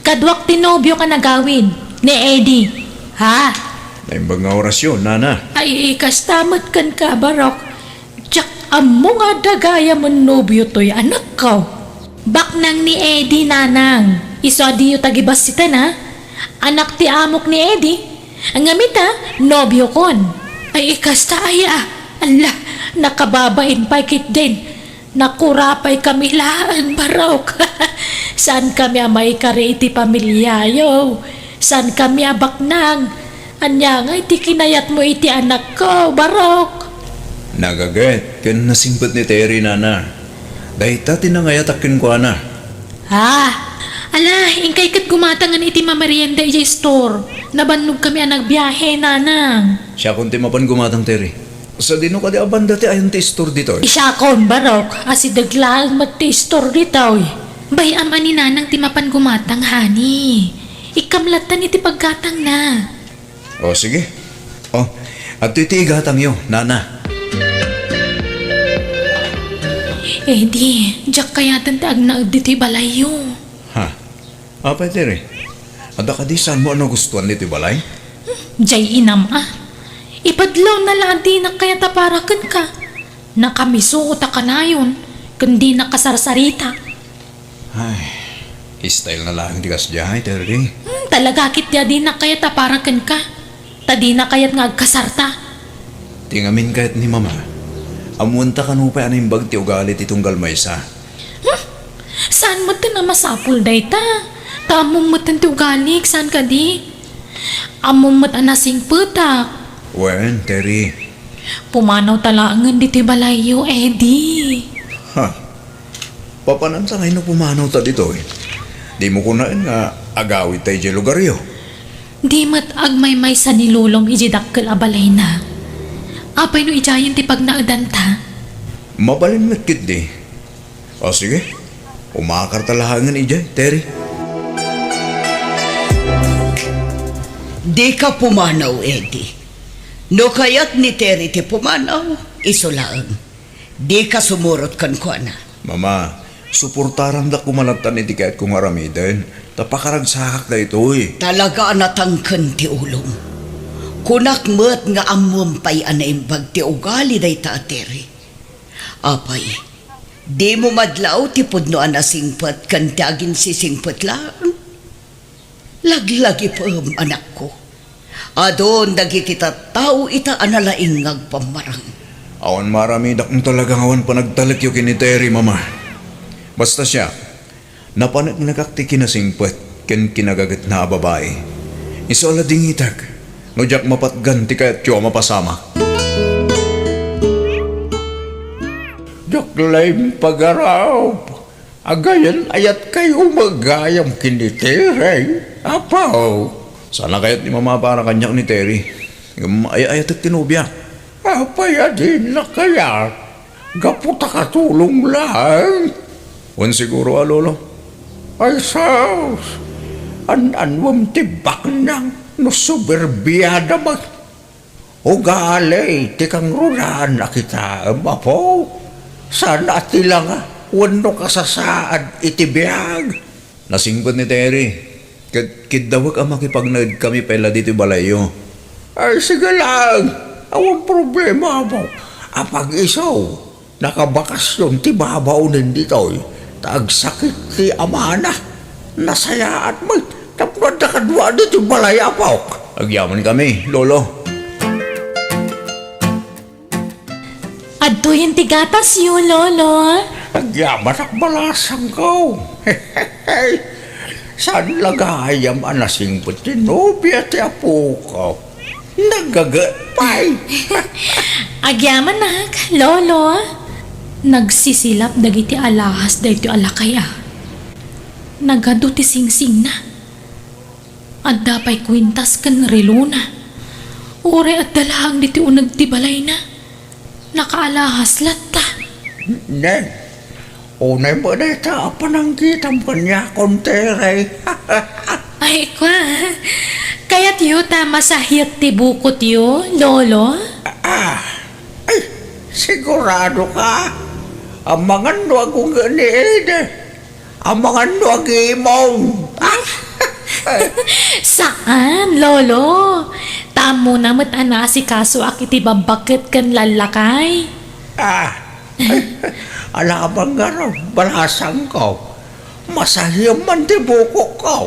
kadwak tinobyo ka nagawid ni Eddie. Ha? Naimbag nga orasyon, nana. Ay, kastamot kan ka, Barok. Tsak, amo nga dagaya mo nobyo to'y anak ko. Baknang ni Eddie, nanang. Iso diyo tagibasitan, ha? Anak ti amok ni Eddie. Ang gamita, nobyo kon. Ay, kasta aya. Ala, nakababain pa kit din. Nakurapay kami laan, Barok. Saan kami may kariti pamilyayo? Saan kami baknang? Anya nga iti kinayat mo iti anak ko, Barok. Nagagat, kan nasingpat ni Terry, nana. Dahil tati na ngayatakin ko, ana. Ha? Ala, ingkay kat gumatangan iti mamarienda iti store. Nabannog kami ang nagbiyahe, nanang. Siya kung timapan gumatang, Terry. Sa dino ka di abanda ti ayon ti store dito. Isakon, Barok. Asi daglaan mat ti store dito. Bay ama ni nanang timapan gumatang, hani. Ikamlatan iti paggatang na. O, sige. O, at iti igatang yo, nana. Eh di, jak kaya tantag na dito'y balayo. Ha? Apa Terry? Ada kadisan mo ano gustuhan dito balay? Jay inam Ipadlaw na ladi na kaya taparakan ka. Nakamiso ta kanayon, kundi nakasarsarita. Ay, style na lang di kasyahay, Terry. Talaga kit ya di na kaya taparakan ka. Tadi na kaya't nga agkasarta. Tingamin kahit ni Mama. Amunta ka nupay anong bagti ugalit itong galmaysa. Saan mo na masapul day ta? Tamong mo ti ugalik, saan ka di? Among mo anasing putak. Wen, Terry. Pumanaw talangan dito balayo, Eddie. Ha? Papanansa kayo na pumanaw ta dito eh. Di mo kunain nga agawit tayo dyan lugar yo. Di mat agmay-may sa nilulong ijidakkel abalay na. Apay no ijayan ti pag naadan ta. Mabalin matkit di. O sige, umakar talahangan ijay, Terry. Di ka pumanaw, Eddie. No kaya't ni Terry ti pumanaw, isulaan. Di ka sumurot kan ko na. Mama, suportaran da kumalatan iti kahit kung aramiden. Tapakaragsakak na ito eh. Talaga natangken ti ulong. Kunak met nga amumpay anaimbag ti ugali day ta, Terry. Apay, di mo madlaw ti pudno anasingpat kan ti agin sisingpat lang. Laglagi pa anak ko. Adon dagiti tao ita analaingag pamarang. Awan marami dakong talagang awan panagtalit yung kiniteri, Mama. Basta siya, napanak nakakti kinasingpet ken kinagagat na babae. Iso ala dingitag, no jak mapatgan ti kaya't tiyo mapasama. Jak laim pagaraw, agayan ayat kayo magayam kiniteri. Apaw, sana kaya't ni Mama para kanyak ni Terry. Ayat at tinubya. Apaya din na kaya. Gaputa katulong lang. Wan siguro, Lolo. Ay, saus. An-anwam tibak nang no suberbiyada mag. O galay, tikang rulaan na kita, mapo. Sana tila nga, wano kasasaad itibiyag. Nasingpot ni Terry. Kidawag ang makipagnaid kami pala dito balayo. Ay, sige lang. Awang problema mo. Apag isaw, nakabakasyon ti babaunin dito. Tagsakit ti amana. Nasayaan mo. Tapos nakadwa dito balaya po. Agyaman kami, Lolo. Adto yung tigatas yun, Lolo. Agyaman ak balasang ko. Saan lagayam anasing putinobya ti apo ko? Nagagatpay. Agyaman nak, Lolo. Nagsisilap dagiti alahas dagiti alakaya. Nagado ti singsing na. At dapay kwintas kan relona. Ure at dalahang diti unag ti balay na. Nakaalahas latta. Nen, unay mo na ita panangkitam kanya konteray. Ay, kwa. Kaya't yu masahit ti bukot yu, Lolo? Ay, sigurado ka. Ang mga nuwag kong ganiin. Ang mga nuwag imong. Saan, Lolo? Tamo namat si kaso akiti babakit kan lalakay. Alabang nga rin, balasang ko. Masahiyam man di buko ko.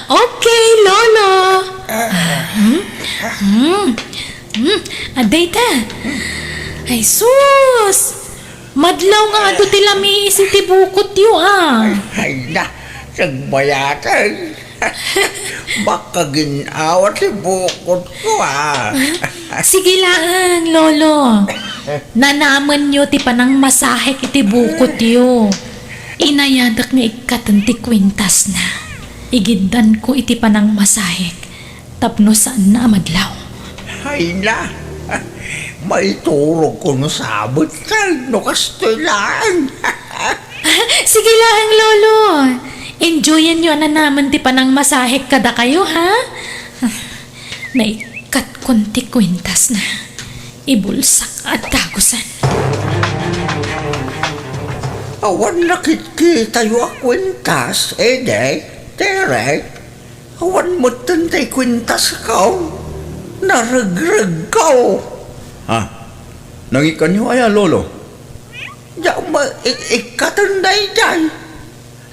Okay, Lolo. Aday ta. Ay, sus. Madlaw nga ato tilami isi ti bukot yu, Ay na, nagbayatan. Baka ginawat si bukot ko, Sige lang, Lolo. Nanaman nyo ti panang masahek iti bukot yu. Inayadak nga ikatanti kwintas na. Igiddan ko iti panang masahek. Tapno saan na amadlaw. Ay na, may turo ko no sabot no kastoy lang. Sige lang, Lolo. Enjoyan nyo na naman ti panang masahek kada kayo, ha? Naikat konti kwintas na. Ibulsak at tagusan. Awan nakikita yung akwintas, day. Tere, awan mo tantay kwintas ka. Naragrag ka. Ha? Nangikan niyo ay lolo? Diyan mo ikatanday dyan.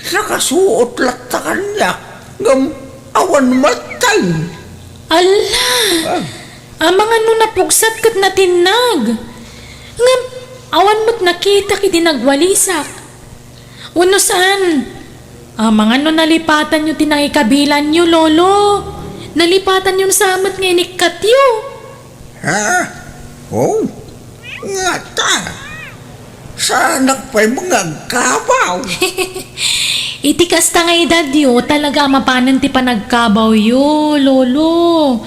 Nakasuot lang ta kanya. Ngam awan matay. Ala! Ang mga napugsat kat na tinag. Ngam, awan mo't nakita kiti nagwalisak. Uno saan? Ang mga nalipatan nyo tinangikabilan nyo, lolo. Nalipatan yung samat nga inikat yo. Ha? Oh? Nga ta. Sanak pa'y mga kabaw. Itikas ta nga edad yo, talaga mapanan ti panagkabaw yo, lolo.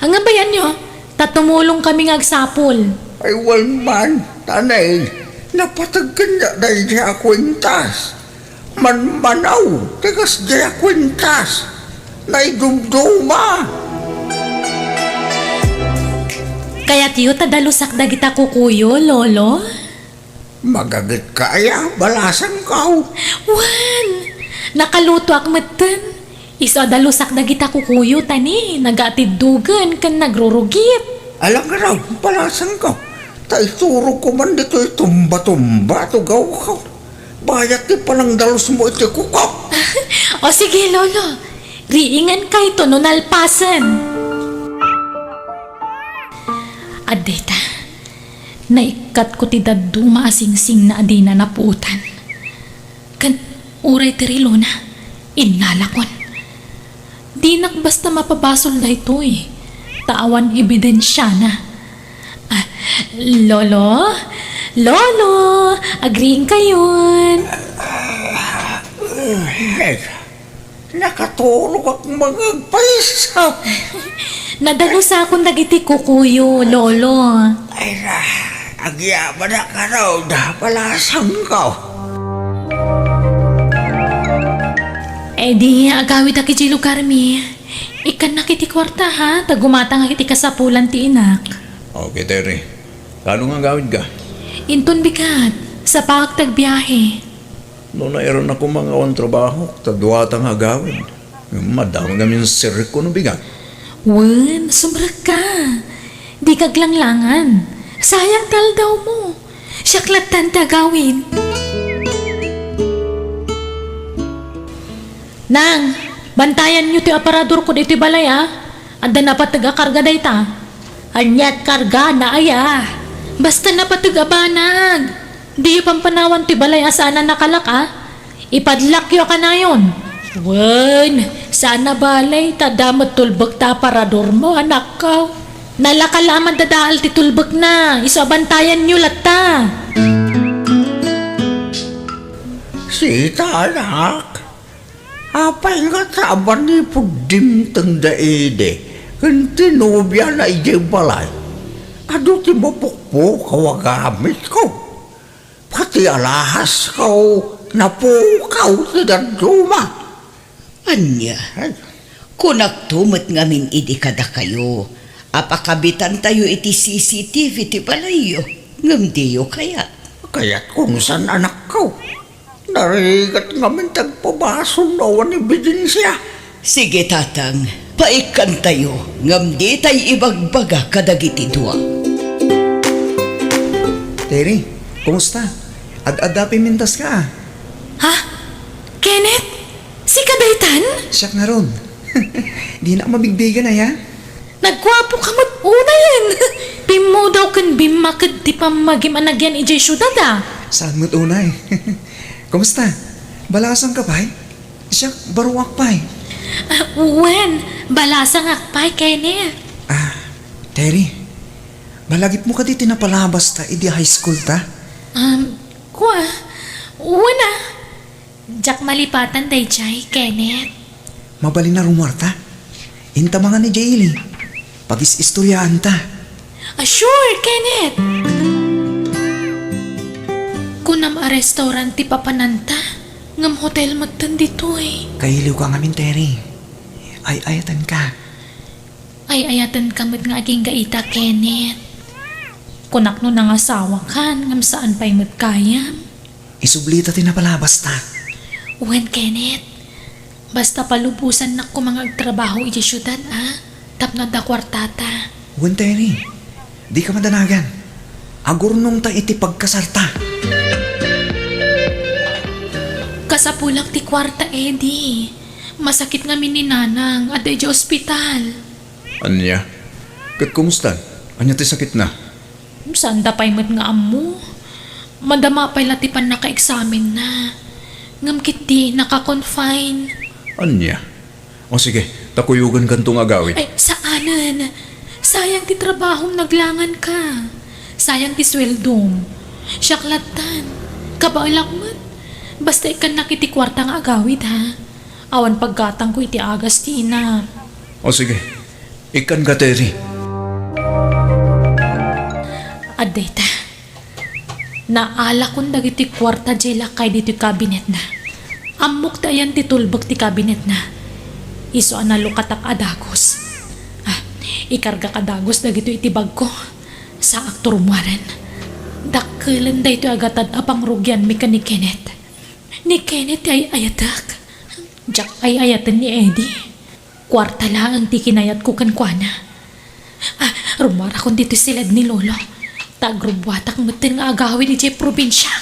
Ang nga bayan nyo, tatumulong kami ngagsapol. Ay walman, tanay. Napatagkan niya dahil siya kwintas. Manmanaw, tigas siya kwintas. Naidumduma. Kaya tiyo, tadalusak dagita kukuyo, lolo. Magagit kaya, balasan ka. Wan! Nakaluto ak matan. Iso dalusak dagita kukuyo tani. Nagatiddugan kan nagrurugit. Alam ka raw, balasan ka. Taituro ko man dito tumba-tumba to gaw ka. Bayat ti palang dalos mo iti kukap. O sige, lolo. Riingan kay to no nalpasan. Adeta, naikat ko ti daddu maasing-sing na adina na puutan. Kan uray tirilo na, inlalakon. Di nak basta mapabasol da ito eh. Tawan ebidensya na. Lolo? Lolo! Agreeing kayon. Nakatulog akong mga paisa. Nadalo sa akong dagiti kukuyo, lolo. Ay na, agyaman na ka raw, balasan ka. Eh di, agawid aki ti lugar mi. Ikan na kiti kwarta ha, tagumata nga kiti kasapulan ti inak. Okay, Terry. Kano nga gawin ka? Inton bigat, sa pagtagbiyahe. Noon na eron ako mga on trabaho, tagduwata nga gawin. Madami kami sirik ko no bigat. Wen, sumrag ka. Di kaglanglangan. Sayang tal daw mo. Siyaklatan tagawin. Nang, bantayan nyo ti aparador ko dito balay ah. Anda na patagakarga day ta. Anyat karga na aya. Basta na patagabanag. Di pampanawan ti balay asana nakalak ah. Ipadlak yo ka na yon. Wen, sana balay tadamot tulbag ta aparador mo anak ka. Nalakalaman dadaal ti tulbag na. Isabantayan nyo lata. Sita anak. Apay nga saban ni pudim tang daede. Kan tinubya na ijay balay. Ado ti mapukpo kawagamit ko. Pati alahas ko napukaw ti daduma. Anya, kunak tumot ngamin idi kada kayo. Apakabitan tayo iti CCTV ti palayo. Ngam diyo kaya. Kaya't kung saan anak ko. Narigat ngamin tagpabaso nawan ebidensya. Sige tatang, paikan tayo. Ngam di tayo ibagbaga kadagiti dua. Terry, kumusta? Ad-adapi mintas ka. Ha? Kenneth? Si Kadaytan? Siyak na ron. Di na mabigbigan na ya. Nagwapo ka mo't una yan. Pimo daw kan bimakad di pa magimanagyan ijay syudad ah. Saan mo't unay? Kumusta? Balasan ka pa'y? Siyak baruwak pa'y. Wen, balasang akpay Kenneth. Terry, balagip mo ka di tinapalabas ta idi high school ta? Kwa? Una. Jak malipatan day jay, Kenneth. Mabali na rumor ta? Inta mga ni Jaylee. Pagis-istoryaan ta. Sure, Kenneth. Kunam a restaurant ti papananta. Ngam hotel matan dito eh. Kailiw ka ngamin, Terry. Ay-ayatan ka. Ay ayatan kamot nga aging gaita, Kenneth. Kunak no nangasawa kan, ngam saan pa'y magkayam. Isublita tinapalabas ta. Wen, Kenneth, Basta palubusan na ko mga trabaho iti syudad, Tapno da kwartata. Wen, Terry. Di ka madanagan. Agurnong ta iti pagkasarta. Kasapulak ti kwarta, Eddie. Masakit nga ni nanang at di ospital. Anya? Kat kumusta? Anya ti sakit na? Saan da pa'y mat nga amo? Madama pa'y latipan naka-examen na. Ngam kiti naka-confine. Anya? O sige, takuyugan kantong agawid. Ay, saanan? Sayang ti trabahong naglangan ka. Sayang ti sweldom. Syaklatan. Kabailak man. Basta ikan nakiti kwarta nga agawid, Awan paggatang ko iti agas ti ina. O sige, ikan ka, Terry. Adeta. Naala kong dagiti kwarta jela kay dito kabinet na. Amok tayan ti tulbog ti kabinet na. Iso analukatak adagos. Ikarga kadagos dagito iti bag ko. Sa aktor muaran. Dakkelan da ito agatad apang rugyan mi ka ni Kenneth. Ni Kenneth ay ayatak. Jack ay ayatan ni Eddie. Kwarta lang ang ti kinayat ko kankwana. Rumara kong dito silad ni Lolo. Tagrubwatak matin nga agawin iti probinsya.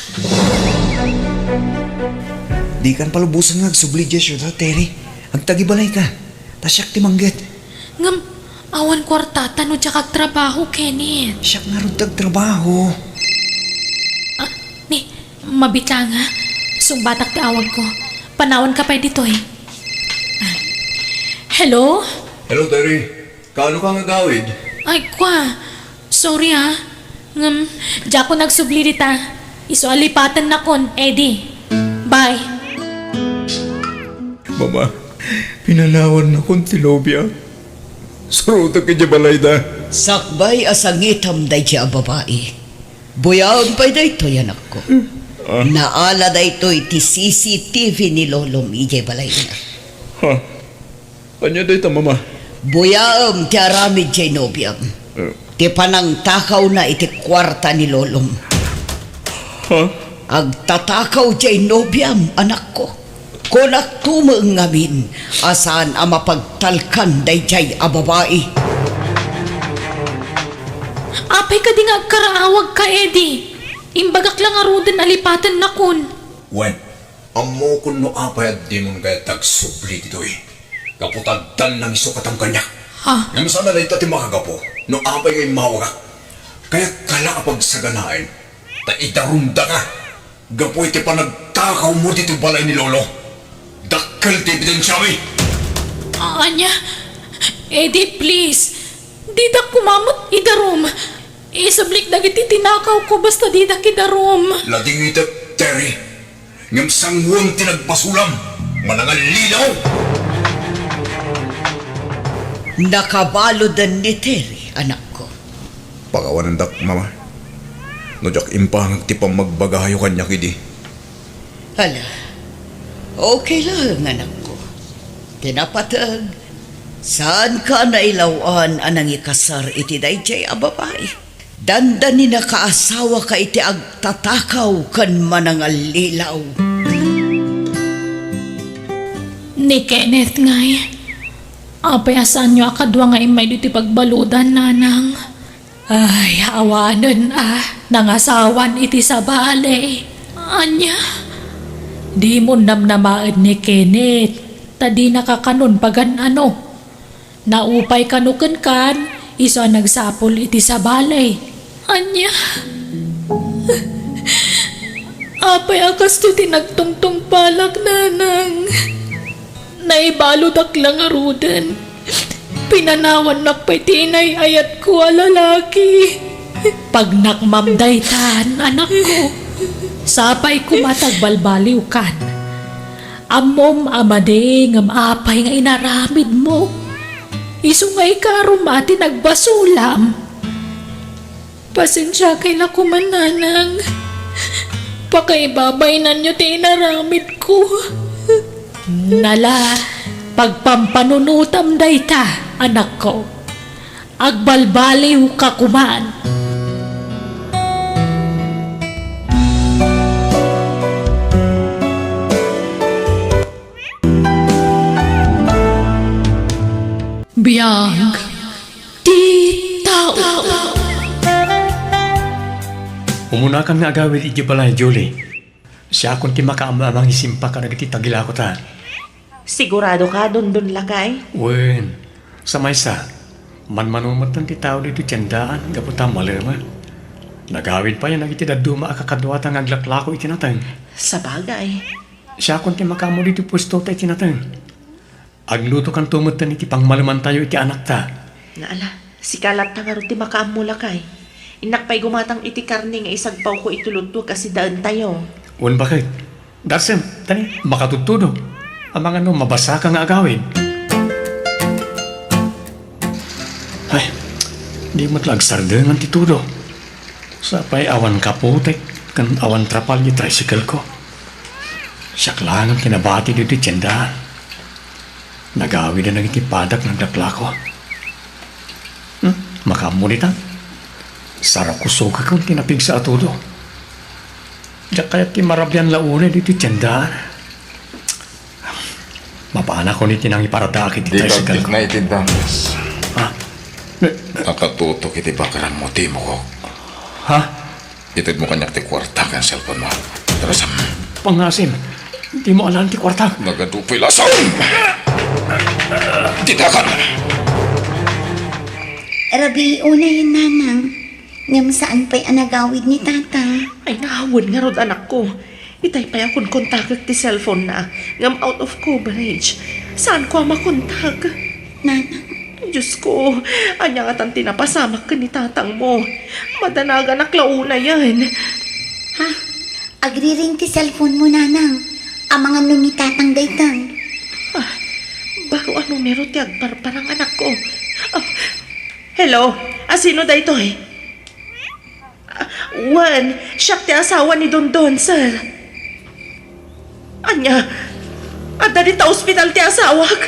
Di kan palubusan nga agsubli dya siya, Terry. Agtagibalay ka. Tasyak ti manggit. Ngam, awan kwartata no tsaka trabaho, Kenneth. Siyak nga rin trabaho. Ni, mabitla nga. Sungbatak ti awag ko. Panawan ka pa dito Hello? Hello, Terry. Kaano ka agawid? Ay, kwa. Sorry Ngam, diya ko nagsubli dita. Iso alipatan na kon, Eddie. Bye. Mama, pinanawan na kong tilobya. Suruta ka dya balay da. Sakbay asangitam day siya babae. Buyaon pa'y day to yan ako. Naala day to iti CCTV ni Lolo Mijay balay na. Ha? Anya day ta, Mama? Buyaom ti aramid jay nobyam. Ti panang takaw na iti kwarta ni Lolom. Ha? Agtatakaw jay nobyam, anak ko. Kunak tumang ngamin, asan ang mapagtalkan day jay a babae. Apay ka di nga agkaraawag ka, Eddie. Imbagak lang arudan alipatan na kun. Wen, amo kun no apayad di mong kaya tagsubli dito Kaputagdan ng isukatang kanya. Yung sana na ito ti makagapo, no apay ngay mawag. Kaya kala kapag saganain, ta idarunda ka. Gapo iti panagtakaw mo dito balay ni Lolo. Dakkel ti ebidensya mi. Anya, Eddie, please. Di da kumamot idarom. Isablik na giti tinakaw ko basta di da kidarom. Lading ito, Terry. Ngam sangwang tinagpasulam. Manangal lilaw. Nakabalodan ni Terry, anak ko. Pagawanan dak, Mama. No jak impang ti magbagayo kanya kidi. Hala, okay lang, anak ko. Tinapatag, saan ka nailawan anang ikasar iti dayjay a babae? Danda ni nakaasawa ka iti agtatakaw kan manangal lilaw. Ni Kenneth ngay. Apay asan nyo akadwa nga imay dito pagbaludan, nanang. Ay, awanan nangasawan iti sa bale. Anya, di mo namnamaad ni Kenneth. Tadi nakakanon pagan ano. Naupay kanukan kan, iso nagsapol iti sa bale. Anya, apay akas to tinagtungtong palak, nanang. Naibalod lang arudan. Pinanawan nakpay tinay ayat ko lalaki. Pag nakmamday tan, anak ko, sapay kumatag balbaliw kan. Amom amade ngam apay nga inaramid mo. Isungay ka rumati nagbasulam. Pasensya kay lakuman, nanang. Pakaibabay na nyo ti inaramid ko. Nala, pagpampanunutam dayta, anak ko. Agbalbaliw ka kuman. Bayag di tao. Umunakan nga agawid iti balay, Julie. Siya kung ti makaamamang isimpa ka nagtitagila ko ta. Sigurado ka, dun lakay? Wen, sa maysa, manmanumatan ti tao dito tiyandaan, gaputa malema. Nagawid pa yan nagitidaduma akakadwata ng aglaklako itinatang. Sa bagay. Siya kung ti makamo dito pwesto ta itinatang. Agluto kan tumutan iti pangmalaman tayo iti anak ta. Naala, si kalat na nga rin ti makaam mo lakay. Inakpay gumatang iti karni nga isagpaw ko itulunto kasi daan tayo. Wen bakit? Darsem, tani, makatutudo. Ang mga mabasa ka nga agawid. Ay, di matlag sardengan ti tudo. Sapay awan kapotek, kan awan trapal yung tricycle ko. Siyak lang ang kinabati dito tiyandaan. Nagawid na nagitipadak ng dakla ko. Makamunita. Sarap ko suka kung tinapig sa atudo. Diyak kaya ti marabyan launa dito tiyandaan. Mapana ko ni tinang iparadakit Di ti tricycle ko. na itindamas. Ha? Nakatutok iti bakaran mo, timo ko. Ha? Itid mo kanyak ti kwarta kan cellphone mo. Terus Pangasim. Di mo alam ti kwarta. nagadupoy lasang! Titakan! Rabi, una yun, nanang. Ngam saan pa'y anagawid ni tatang? Ay, nahawad nga rod anak ko. Itay pa akong kontak ti cellphone na. Ngam out of coverage. Saan ko makontak? Nanang, Diyos ko, anya nga tan tinapasamak ka ni tatang mo. Madanagan na klauna yan. ha? Agri-ring ti cellphone mo, nanang. Ang mga ni tatang daytang. Baro ang numero ti agparparang anak ko. Ah, hello? Sino da ito eh? Juan, siya ti asawa ni Don Don, sir. Anya, adda di ta ospital ti asawak.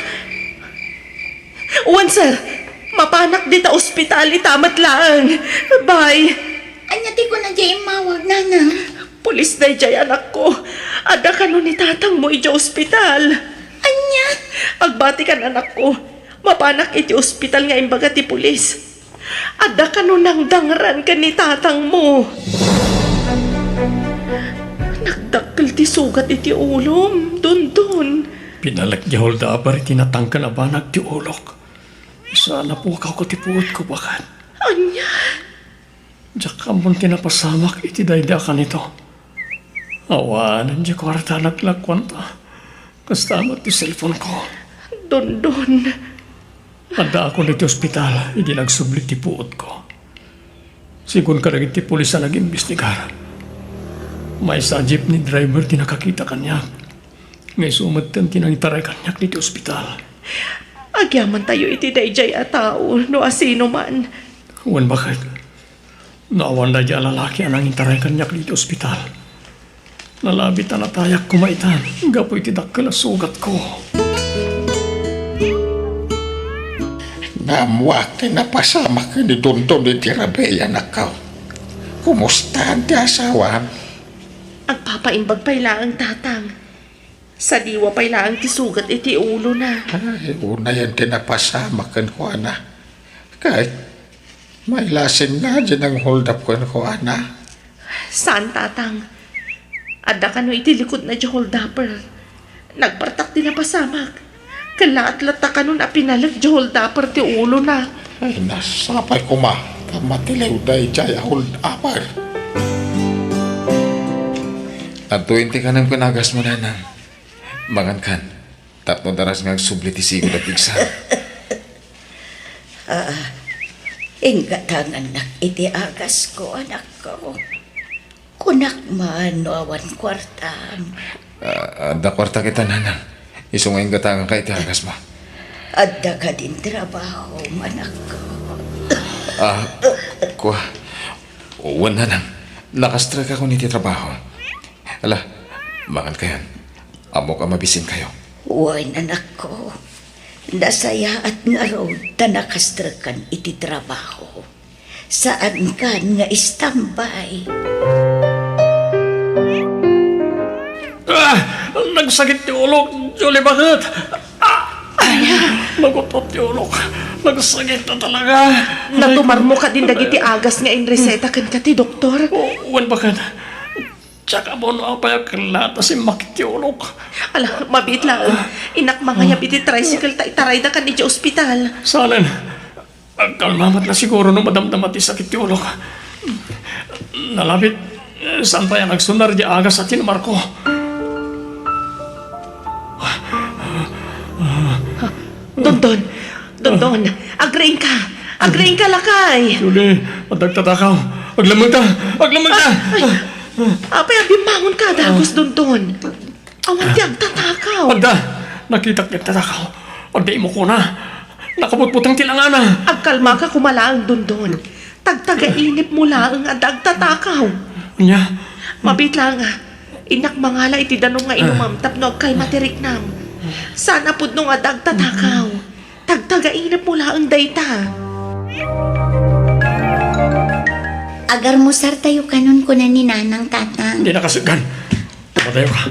Juan, sir, mapanak di ta ospital itamat lang. Bye. Anya ti ko na dyan mawag, nanang. Pulis na jay anak ko. Adda ka nun ni tatang mo ija ospital. Anya? Agbati kan anak ko. Mapanak iti ospital nga imbaga ti pulis. Adda ka nun nang dangran ka ni tatang mo. Nagdakkel ti sugat iti ulom. Dun. Pinalagyahol da abari tinatangka na ba nagtiulok. Sana po ako ti puot ko bakan. Anya? Diyak ka mong tinapasamak iti dayda ka nito. Awanan di kwarta naglagkwanta. Kastamat ti cellphone ko. Dun. Adda ako niti ospital, hindi nagsublit ti puot ko. Sigun ka rin ti pulis na nag-imbestigar. May sa jeepney driver ti nakakita kanyak. Ngay sumatan ti nang itaray kanyak niti ospital. Agyaman tayo iti dayjay a tao no asino man. Wan bakit? Naawan na di lalaki anang itaray kanyak niti ospital. Nalabit na natayak kumaitan. Gapoy ti dakkel a sugat ko. Namwak napasama ka ni Dondon ni Tirabeya na ka. Kumusta ang ti asawa? Agpapaimbag pa ang tatang. Sa diwa pa ang ti sugat iti ulo na. Ay, una yan tinapasama kan ko, ana. Kahit may lasing na dyan ang hold up kan ko, ana. Saan tatang? Adda ka no iti likod na di hold upper. Nagpartak din na pasamak. Kalaat-lat ka nun a pinalag di hold upper ti ulo na. Ay, nasapay ko ma. Kamatilaw dahi jay hold upper. At 20 ka nang pinagas mo na nang. Mangan kan. Tapno daras nga subli ti sigod at igsa. Ingatangan nak iti agas ko, anak ko. Kunak man no awan kwartam. Da kwarta kita nanang. Isungay nga tangan ka iti hagas mo. Adda ka din trabaho, anak ko. Kuha. Uwan nanang. Nakastrek ako niti trabaho. Ala, mangan kayan. Amo ka mabisin kayo. Uwan, anak ko. Nasaya at nga road ta nakastrakan iti trabaho. Saan ka nga istambay? Nagsakit ti ulok, Julie, bakit? Nagutot ti ulok. Nagsakit na talaga. Natumar mo ka din dagiti agas nga in reseta kan ka ti doktor. Uwan ba ka na? Tsaka mo na pa yung lata si makitiulog. Ala, mabit lang. Inak mga iti tricycle ta itaray na kan iti ospital. Salan, kalmamat na siguro nung madamdamat ti sakit ti ulok. Nalapit, saan pa yan nagsunar di agas at tinumar ko. Dondon, agrain ka lakay. Julie, madagtatakaw. Aglamang ka. Apay, bimangon ka, dagos Dondon. Awan di agtatakaw. Pagda, nakita kita tatakaw. Pagda mo ko na. Nakabutbutang tilangana. Agkalma ka kumalaang Dondon. Tagtaga-inip mo lang ang agtatakaw. Nya, Mabit lang inak mangala iti danong nga inumamtap no kay materik nam. Sana pud nung agtatakaw. Tagtaga-inip mo lang ang dayta. Agar mo sar tayo kanon ko na ni nanang tatang. hindi nakasigan. Matayo ka.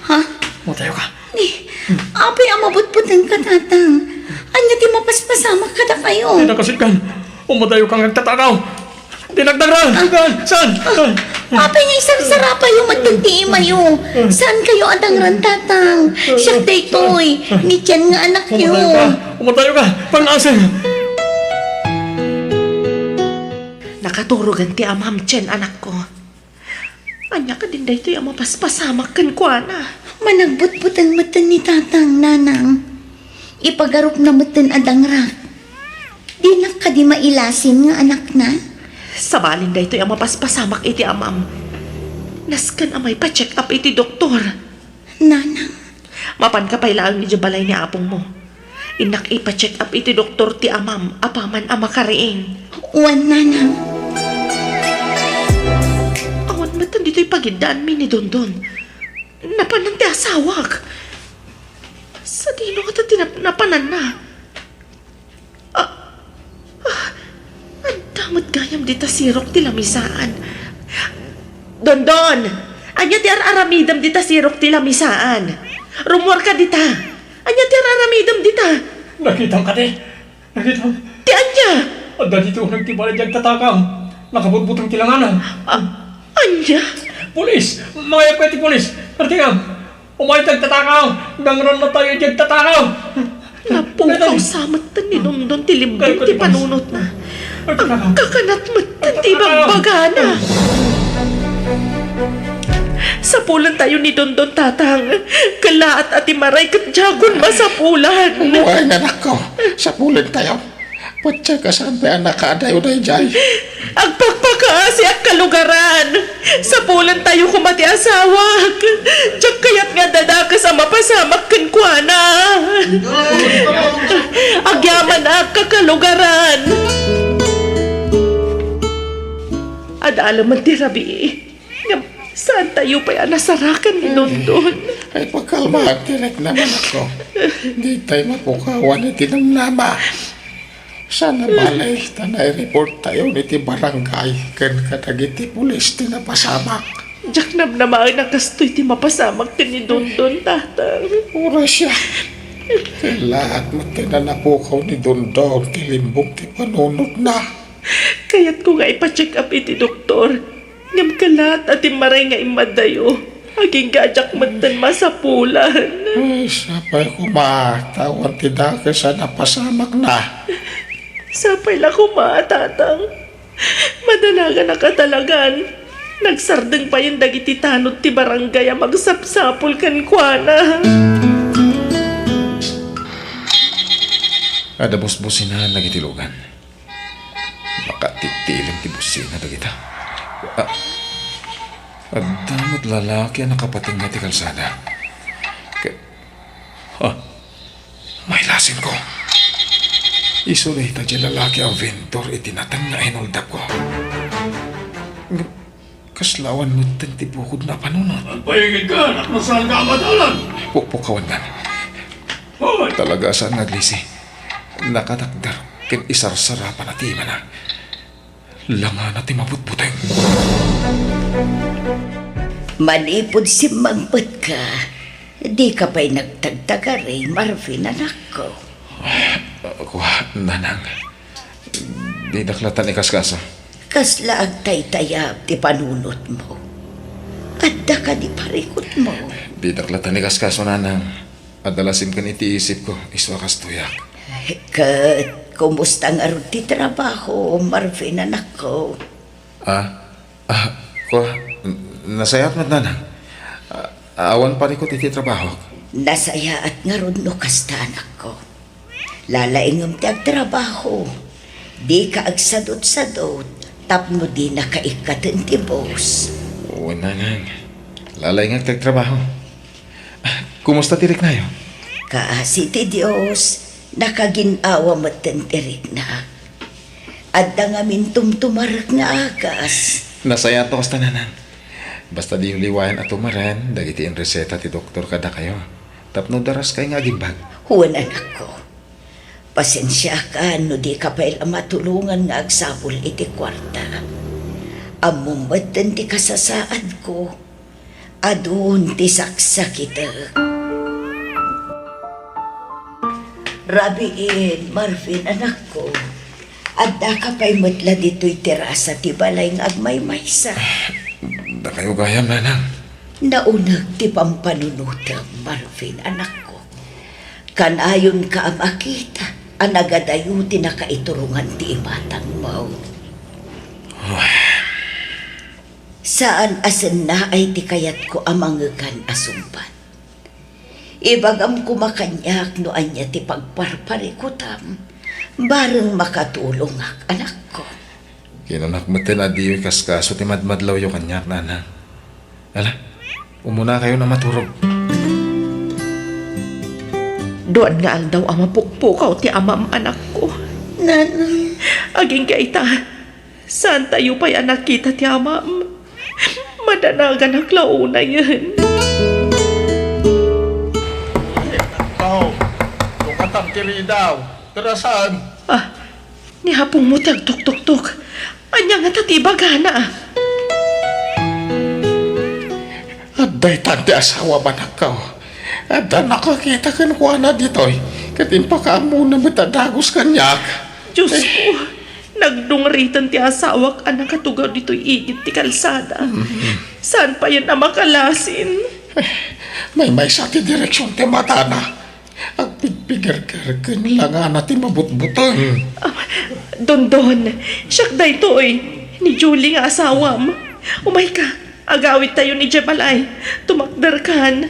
Ha? Matayo ka. Ni, apay amabot-butan ka tatang. Anya ti mapaspasama ka na kayo. Hindi nakasigan. Umatayo kang nagtatakaw. Dinagdaran. Saan? Apay nga isang sarapa yung matagti mayo. Saan kayo adangran tatang? Siya daytoy. Ni Tiyan nga anak yo. Umatayo ka. Pang-asin. Nakaturugan ti amam Chen anak ko. Anya ka din daytoy ang mapaspasamak kan kuana. Managbut-butan matan ni tatang nanang. Ipagarup na matan adangrak. Di na ka di mailasin nga anak na. Sabalin daytoy ang mapaspasamak iti amam. Naskan amay pa-check up iti doktor. Nanang, Mapan ka pailaan ni balay ni apong mo. Inak ipa-check up iti doktor ti amam apaman ang makariing. uwan nanang. Awan matan dito'y pagidaan mi ni Dondon. Napanan ti asawak. Sa dino ka napanan na. Ang damot gayam di tasirok ti lamisaan. Dondon! Anya ti aramidam di tasirok ti lamisaan. Rumor ka dita. Anya ti aramidam dita. Nakitang ka di. Nakitang. Ti anya. Ada dito nagtibalik yung tatakaw. Nakabutbutang tilanganan. Anya. Pulis! Mayap ka ti pulis! Kartingam! Umayat ang tatakaw! Dangran na tayo yung tatakaw! Napukaw samatan ni Dondon ti limbong ti panunot na. Ang kakanat matan ti bagbagana. Sapulan tayo ni Dondon tatang. Kalaat at imaray kat jagon masapulan. Ay, nanak ko. Sa pulit tayo. Patsa ka saan pa anak ka adayo na jay. Agpagpakaasi ang kalugaran. Sapulan tayo kumati asawak. Diyak kaya't nga dadakas ang mapasamak kan kuana. Agyaman ang kakalugaran. Adala man ti rabi. Saan tayo pa'y nasarakan ni Dondon? Ay pagkalmahan direk naman ako. Hindi tayo mapukawan iti ng nama. Sana balay tanay report tayo niti barangay ken kadagiti pulis ti napasamak. Diyak naman nakastoy ti mapasamak ti ni Dondon tatang. Ura siya. Lahat mo tinanapukaw ni Dondon kilimbong ti panunod na. Kaya't ko nga ipa-check up iti doktor. Ngam kalat at imaray nga imadayo. Aging gajak matan masapulan. Ay, sapay kumatawan ti dake sa napasamak na. Sapay lang kumatatang. Madalaga na katalagan. Nagsardeng pa yung dagiti tanod ti barangay ang magsapsapol kan kuana. Ada bus-busina nagitilugan. Makatitiling ti busina dagita. Damot lalaki ang nakapating nga ti kalsada. May lasin ko. Isulay ta di lalaki ang vendor itinatang na inoldap ko. Kaslawan mo ti bukod na panunod. Pahingin ka! At masaan ka madalan! Pupukawan man. Talaga saan naglisi. Nakatakdar kin isarsara pa na ti na. Langa na ti mabutbuteng. Manipod si magput ka. Di ka pa'y nagtagtagari, Marvin, anak ko. Kuha, nanang. Di naklatan ikaskaso. Kasla ang taytayab ti panunot mo. Adda ka di parikot mo. Di naklatan ikaskaso, nanang. Adalasin kan iti isip ko, iswa kastuyak. Kat, kumusta nga ron ti trabaho, Marvin, anak ko? Kuha, nasayat mo, nanang. Awan pa rin ko iti trabaho. Nasaya at nga ron no kasta, anak ko. Lalaingam ti agtrabaho. Di ka agsadot-sadot, tapno di na kaikatan ti boss. Oo, nanang. Lalay nga tagtrabaho. Kumusta tirik na yun? Kaasi ti Diyos, nakaginawa matentirik na. Adda nga mintum-tumarak nga agas. Nasaya to kasta, nanang. Basta di yung liwayan at umaran, dagiti in reseta ti doktor kada kayo. Tapno daras kay nga gimbag. Huwan anak ko. Pasensya ka no di ka pa matulungan nga agsabol iti kwarta. Amumatan ti kasasaad ko. Adun ti saksakita. Rabiin, Marvin, anak ko. Adda ka pa'y matla dito'y terasa ti balay nga agmaymaysa. Da kayo gayam, nanang. Naunag ti pampanunutam, Marvin, anak ko. Kanayon ka ang makita, ang nagadayo ti nakaiturungan ti imatang mo. Saan asan na ay ti kayat ko amangakan asumpan. Ibagam kumakanyak no anya ti pagparparikutam, bareng makatulong ak anak ko. Kinunak mo tin adiyo kaskaso ti madmadlaw yung kanyak, nanang. Ala, umuna kayo na maturog. Doon nga aldaw ang mapukpukaw ti amam anak ko. Nanang, Aging kaita, saan tayo pa'y anak kita ti amam? Madanagan ang launa yan. Ikaw, lukatang kiri daw. Tarasan. Nihapong mo tagtuk-tuk-tuk. Anya nga tatibagana. Aday tante asawa ba na ka? Ada nakakita ka na dito'y. Katimpa ka muna matadagos kanyak. Diyos ko, nagdungritan ti asawak anang katugaw dito'y igit ti kalsada. Saan pa yan na makalasin? May sa ti direksyon ti mata na. Ang pigpigar-gargan lang nga natin mabutbutang. Don, siyak da ito ni Julie nga asawam. Umay ka, agawit tayo ni Jebalay. Tumakdar kan.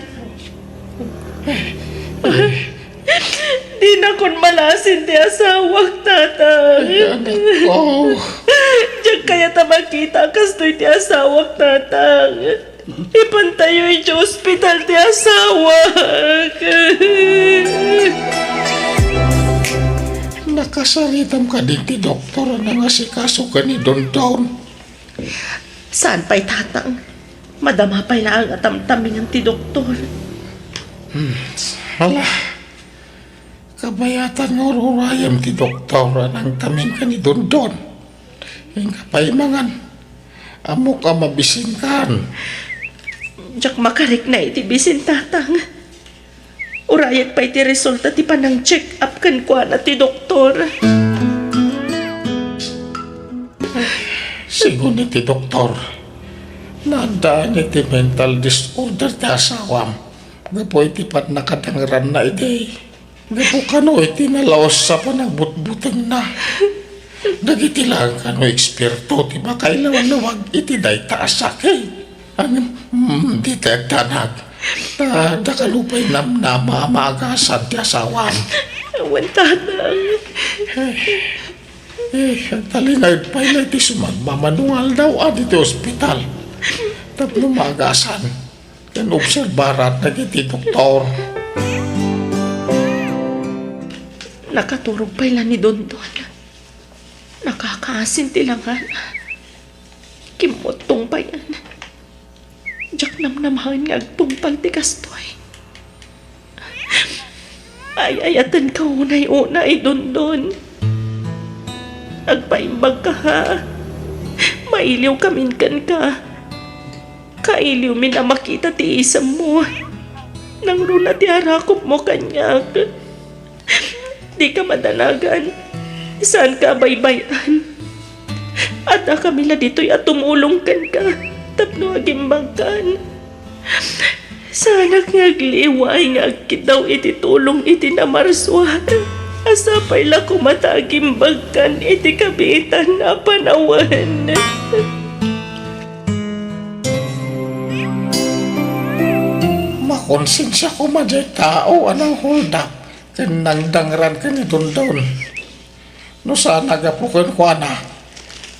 Di na kon malasin ti asawak, tatang. Anak ko. Diyan kaya ta makita kastoy ti asawak, tatang. Ipantayo iti ospital ti asawak. Nakasaritam ka din ti doktor na nga si kaso ka ni Don. Saan pa'y tatang? Madama pa'y na ang atamtamingan ti doktor. Hala. Kabayatan nga rurayam ti doktor nang tamin ka ni Don. Yung kapaimangan. Amo ka mabisin kan. Diyak makarik na iti bisin, tatang. Urayat pa iti resulta ti panang check up kan kwa na ti doktor. Sigun ni ti doktor. Nadaan ni ti mental disorder ti asawam. Gapo iti pat nakadangran na iti. Gapo kano iti nalaos sa panagbutbutang na. Dagiti lang kano eksperto ti makailawan-lawag iti day taasake. Ang di tagtanag. Da kalupay namnama maagasan ti asawam. Awan, tatang. Ang talinayod pa ila iti sumagmamanual daw iti ospital. Tapno maagasan. Yan obserbarat na iti doktor. Nakaturog pa ila ni Don. Nakakaasin tilangan. Kimotong pa yan. Diyak namnamahan nga agtungpal ti kastoy. Ay-ayatan ka unay-unay, Don. Agpaimbag ka, ha? Mailiw kaminkan ka. Kailiw min na makita ti isam mo. Nang runa ti harakop mo kanyak. di ka madanagan. Saan ka baybayan? At kami la dito'y at tumulongkan ka. Tapno agimbangkan. Sana ngagliway nga daw iti tulong iti namarswa. Asapay la kumatagimbangkan iti kabitan na panawan. Makonsensya ko maday tao anang hold up. Kanang dangran ka ni Dondon. No sana gapukan ko na.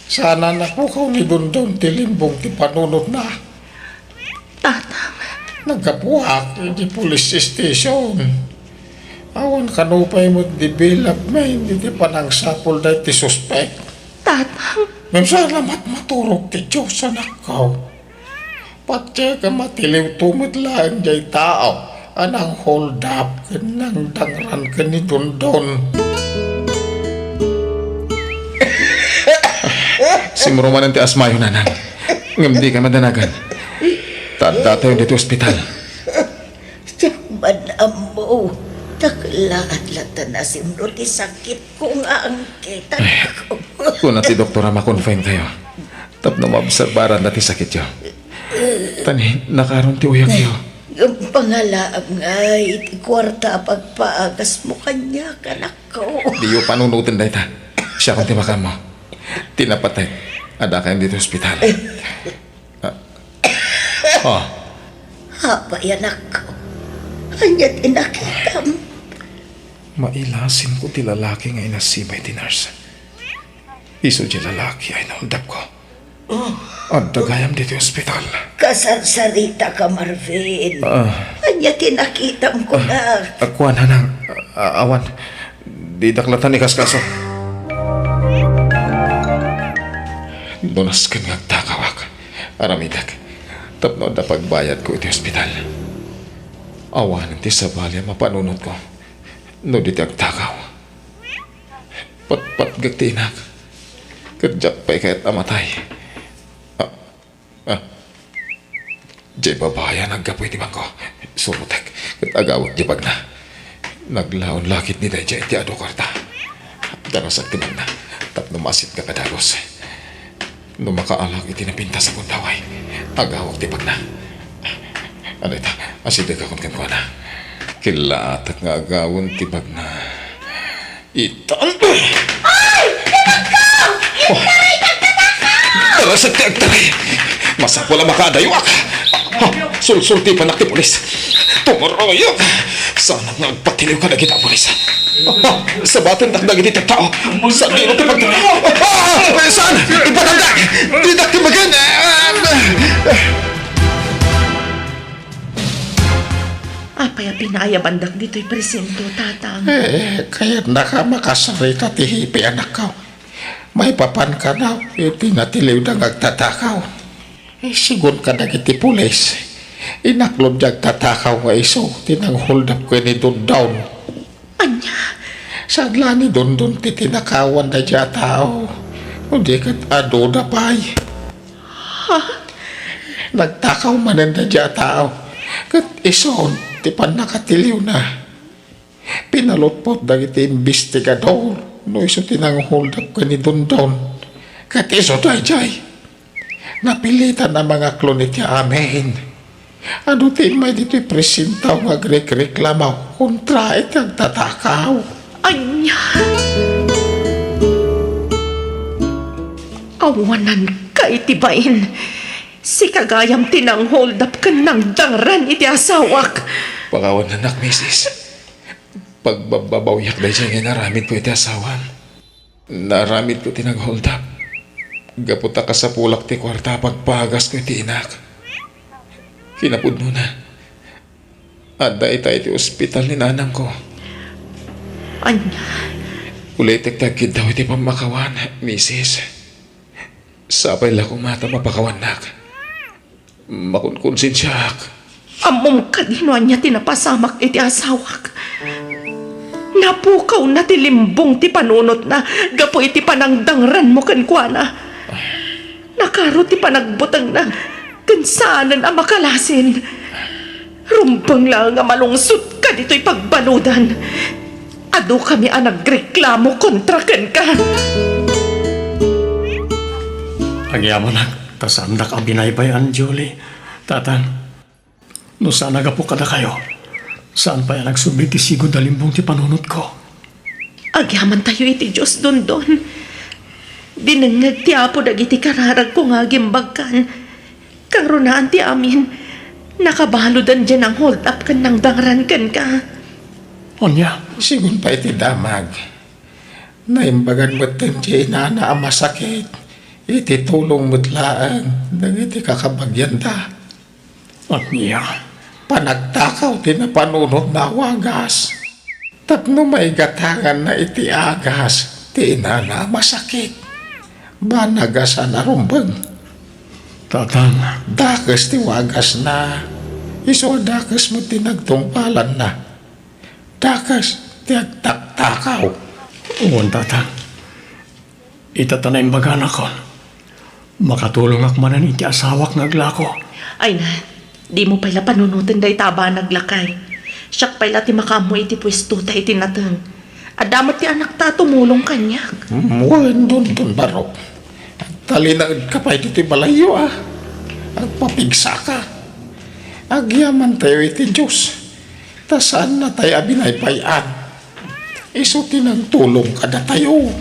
Sana napukaw ni Dondon tilimbong ti panunod na. Tatang, Nagapuak di police station. Awan kanupay mo develop may hindi ti panang sapol da ti suspect. tatang, Ngam salamat maturog ti Diyos sa nakaw. Patya ka matiliw tumit lang jay tao. Anang hold up kanang dangran ka ni Dondon. Simuruman ang ti asmayo nanang. Ngam di ka madanagan. Tanda tayo dito ospital. Madam mo, takla at lata na simro ti sakit ko nga ang kita ko. Kung ti doktora makonfine kayo, tapno maobserbaran na ti sakit yo. Tani, nakaroon ti uyak yo. Ang pangalaang nga, iti kwarta pagpaagas mo kanya, kanak ko. Di yo panunutin na ita. Siya kung timakan mo. Tinapatay. Ada kayo dito ospital. Oh, Haba yan ako. Kanya't inakita mo. mailasin ko ti lalaki nga inasibay ti nurse. Iso di lalaki ay naundap ko. At dagayam dito ospital. Kasarsarita ka, Marvin. Kanya't inakita mo ko na. Akuan hanang, awan. Di daklatan ni kaskaso. Donas kan nga takawak. Aramidak. Tapno da pagbayad ko iti ospital. Awan ti sabalya mapanunod ko. No di tagtakaw. Pat gagti inak. Kadyak pa'y kahit amatay. Di babaya naggapoy ti bangko. Surutek. Kat agawat di pag na. Naglaon lakit ni Deja iti ado kwarta. Darasat kinag na. Tapno masit ka kadagos. No makaalag iti napinta sa kundaway. Agawag ti pag na. Ano ita? Aside ka kung kankwa na. Kilaatak nga agawon ti pag na. Itan! Ay! Tinakaw! Itay! Tagtatakaw! Darasat ti agtay! Masapo lang makadayuak! Sulsulti pa nakti polis! Tumuroyok! Sana nga agpatiliw ka na kita polis! Sa batan nakdagi dito tao! Sa lino ti pagtaliw! Saan? Ipatandag! Di nakti magan! apay pinaya bandak dito'y presento, tatang. Kaya naka makasarita ti hipi anak ko. May papan ka daw, iti natiliw na ngagtatakaw. Sigun ka na iti pulis. Inaklod niyag tatakaw nga iso, tinang hold up ko ni Dondon. Anya? Sadla ni Dondon ti tinakawan na dya tao. Hindi kat ado na pa'y. Nagtakaw manan na dya tao. Kat ison, ti pan nakatiliw na. Pinalutpot na iti investigador. No iso tinang hold up ka ni Dondon. Kat iso dayjay. Napilitan na mga klonit ya amin. Ano tin may dito'y presintaw nga reklamaw kontra itang tatakaw. Anya? Awanan ka itibain. Si kagayam tinang hold up ka ng dangran iti asawak. Pagawan na nak, misis. Pagbabawyak dahil siya nga naramid ko iti asawan. Naramid ko tinag-hold up. Gaputa ka sa pulak ti kwarta pagpagas ko iti inak. Kinapudno na. Ada ita iti ospital ni nanang ko. Anya? Ulitek tagkid daw iti pamakawan, misis. Sabay lang kong mata mapakawan nak. Makunkonsensyak. Amom ka dinuan niya tinapasamak iti asawak. Napukaw na ti limbong ti panunot na gapo iti panangdangran mo kankwana. Nakaro ti panagbutang na kansanan ang makalasin. Rumbang lang nga malungsot ka dito'y pagbaludan. Ado kami ang nagreklamo kontra ken ka. Agyaman tasanda ka binaybayan, Julie. Tatan, no saan nagapo kada kayo? Saan pa yan nagsubli ti sigod dalimbong ti panunot ko? Agyaman tayo iti Diyos don. Dinengag ti Apo dagiti kararag ko nga gimbagkan. Karunaan ti amin. Nakabalodan dyan ang hold up kan ng dangran kan ka. Onya, Sigun pa iti damag. Naimbagan mo't tanti na ang masakit. Iti tulong mo't laang. Dagiti kakabagyan ta. at niya. Panagtakaw ti na panunod na wagas. Tapno may gatangan na iti agas. Ti ina na masakit. Banagasan na rumbang. Tatan, Dakas ti wagas na. Iso dakas mo tinagtungpalan na. Dakas ti agtaktakaw. uwan tatan. Itatanay bagan ako. Makatulong ak manan iti asawak naglako. Ay na, di mo pala panunutin day taba naglakay. Siyak pala ti makamo iti pwesto ta iti natang. Adamat ti anak ta tumulong kanya. Muwan dun barok. Talinag ka pa iti balayo ah. Agpapigsa ka. Agyaman tayo iti Diyos. Ta saan na tayo abinaypayan. Iso tinagtulong ka na tayo.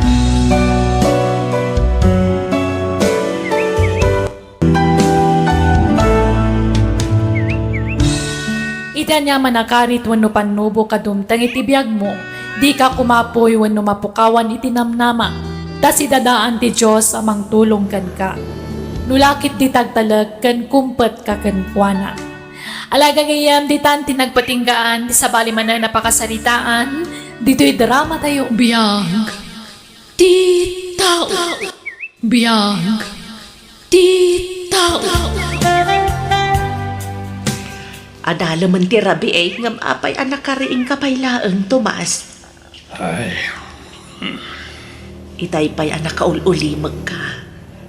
Ita niya manakarit wano panubo kadumtang itibiyag mo, di ka kumapoy wano mapukawan itinamnama, tas idadaan ti Diyos amang tulong kan ka. Nulakit di tagtalag kan kumpet ka kan kuwana. Alaga ngayam di tan tinagpatinggaan, di sabali man na napakasaritaan, dito'y drama tayo. Biyag, di tao. Biyag, di tao. Adala man ti rabi ay ngam apay anak kariing kapaylaang Tomas. Ay, Itay pa'y anak kaululimag ka.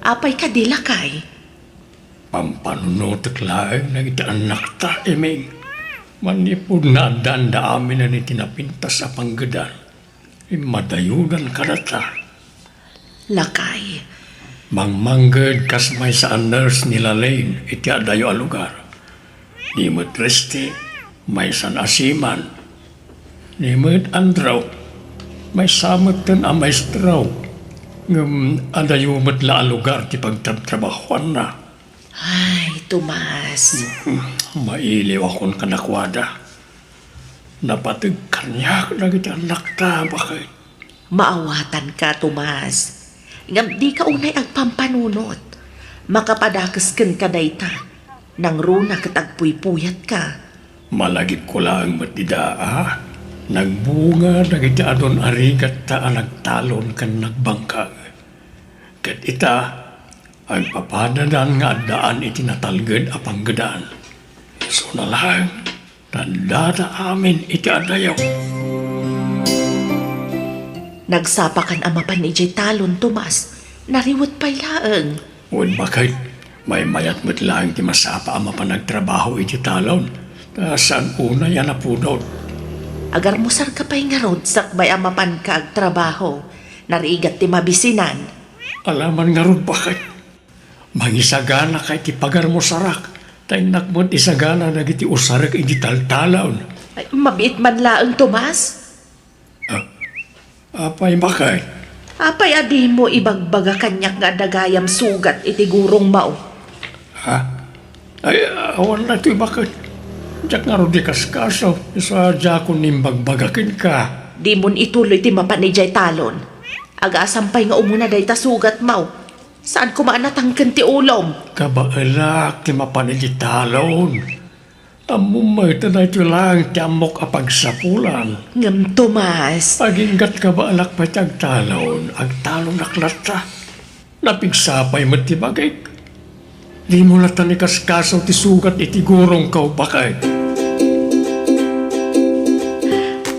Apay ka dilakay. pampanunotek laeng nagiti anak ta emeng. Manipod na danda amin na ni tinapintas sa panggadan. Imadayunan karata. Lakay. Mangmangged kas may sa nurse nila Lane iti adayo a lugar. Ni mo't Resti, may san asiman. Ni mo't Andraw, may samot ten a maestraw. Ngam adayo mo't la a lugar ti pagtrabahuan na. Ay, Tomas. Mailiw akong kanakwada. Napatag kanyak na kita anak ta, bakit? Maawatan ka, Tomas. Ngam di ka unay agpampanunot. Makapadakas ken ka dayta. Nang runa katagpuy-puyat ka. Malagip ko lang matidaa. Nagbunga na kita adon arigat ta nagtalon kan nagbangkag. Kat ita, ang papadadan nga daan iti natalged a panggadaan. So na lang, tandata amin iti adayaw. Nagsapakan ang mapan ni talon, Tomas. Nariwot pa'y laeng. Uwan bakit, may mayat mo't lang ti masapa ang mapanagtrabaho iti talon. Saan una yan napunod? Agar musar ka pa'y nga rod sakbay ang mapan ka ag trabaho. Narigat ti mabisinan. Alaman nga ron bakit? Mangisagana kay ti pagar mo sarak. Tay nakmod isagana na iti usarak iti taltalon. Ay, mabit man laeng, Tomas. Apay bakit? Apay adi mo ibagbaga kanyak nga dagayam sugat iti gurong mao. Ha? Ay, awan na ito bakit? Diyak nga ron di kaskaso. Isa dya ko nimbagbagakin ka. Di mon ituloy ti mapanijay talon. Aga-asampay nga umuna day ta sugat mao. Saan ko maanatangkan ti ulom? Kabaalak ti mapanili talon. Amumay na ito lang ti amok apagsapulan. Ngam, Tomas. Aginggat ka ba alak pa tiyang talon, ang talon naklata. Napigsapay mo ti bagay. Di mo na tanikas kaso ti sugat iti gurong kau bakay.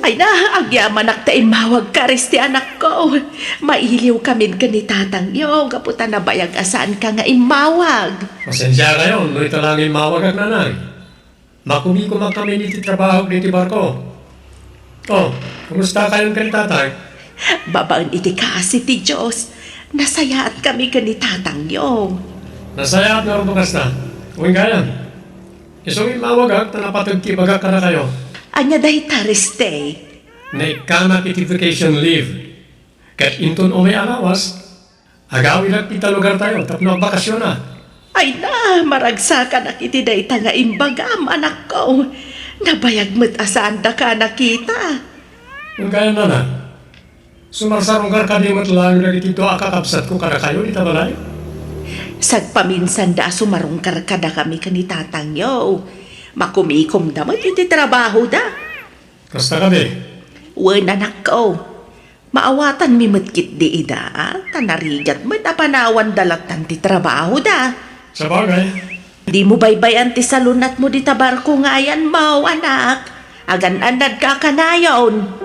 Ay na, agyaman ak mawag ka res ti anak ko. Mailiw kami ka ni tatang yo, kaputa na bayag asaan ka nga imawag. Pasensya kayo, no ito lang imawag ang nanay. Makumi ko kami niti trabaho niti barko. Oh, kumusta kayong tatay? Babaan iti kasi ti Diyos. Nasayaat kami ka ni Tatang Yong. Nasaya at narutukas na. Huwag ganyan. Isong imawagag, tanapatag kibaga ka na kayo. Anya dahi tariste. Na ikanak iti vacation leave. Kahit inton o may alawas, agawin at kita lugar tayo, tapno ang bakasyon na. Ay na, maragsakan ak iti dayta nga imbagam, anak ko. Nabayag mo't asaan da ka nakita. Huwag ganyan na na. Sumarsarong ka di matlayo na dito akakapsat ko kada kayo, di tabalay. Sagpaminsan da sumarong karkada kami ka ni Tatang Yo. Makumikom damat iti trabaho da. Kasta kami. Wen anak ko. Maawatan mi matkit di ida, tanarigat mo't apanawan dalatan ti trabaho da. Sa bagay, Di mo baybayan ti salunat mo di tabarko nga ayan mo, anak. Agan-anad ka kanayon.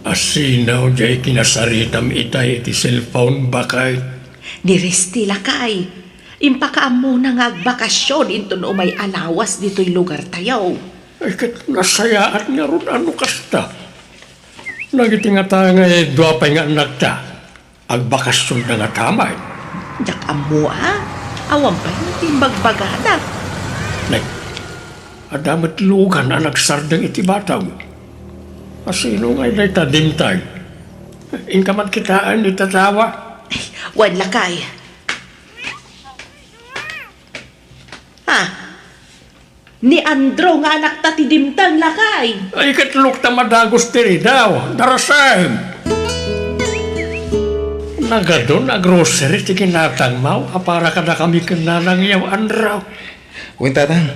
asinaw jay kinasaritam itay iti cellphone bakay. Niresti lakay. Impakaam mo na nga agbakasyon into no may alawas dito'y lugar tayo. Ay kat nasayaan nga ron ano kasta. Nagitingata nga duapay nga anak ta. Agbakasyon na nga tamay. Yak amo awan pa yung timbagbagada. Like, adamat lugan na nagsardang iti bataw. Asino nga ilay ta dimtay. Inkamat kitaan itatawa. Ay, wan lakay. Ha? Ni Andro nga anak ta ti dimtang lakay. Ay katlok ta madagos tiri daw. Darasam. Nagadon na grocery ti kinatang mau. Para kada kami kananang yaw andraw. Uy, tatang.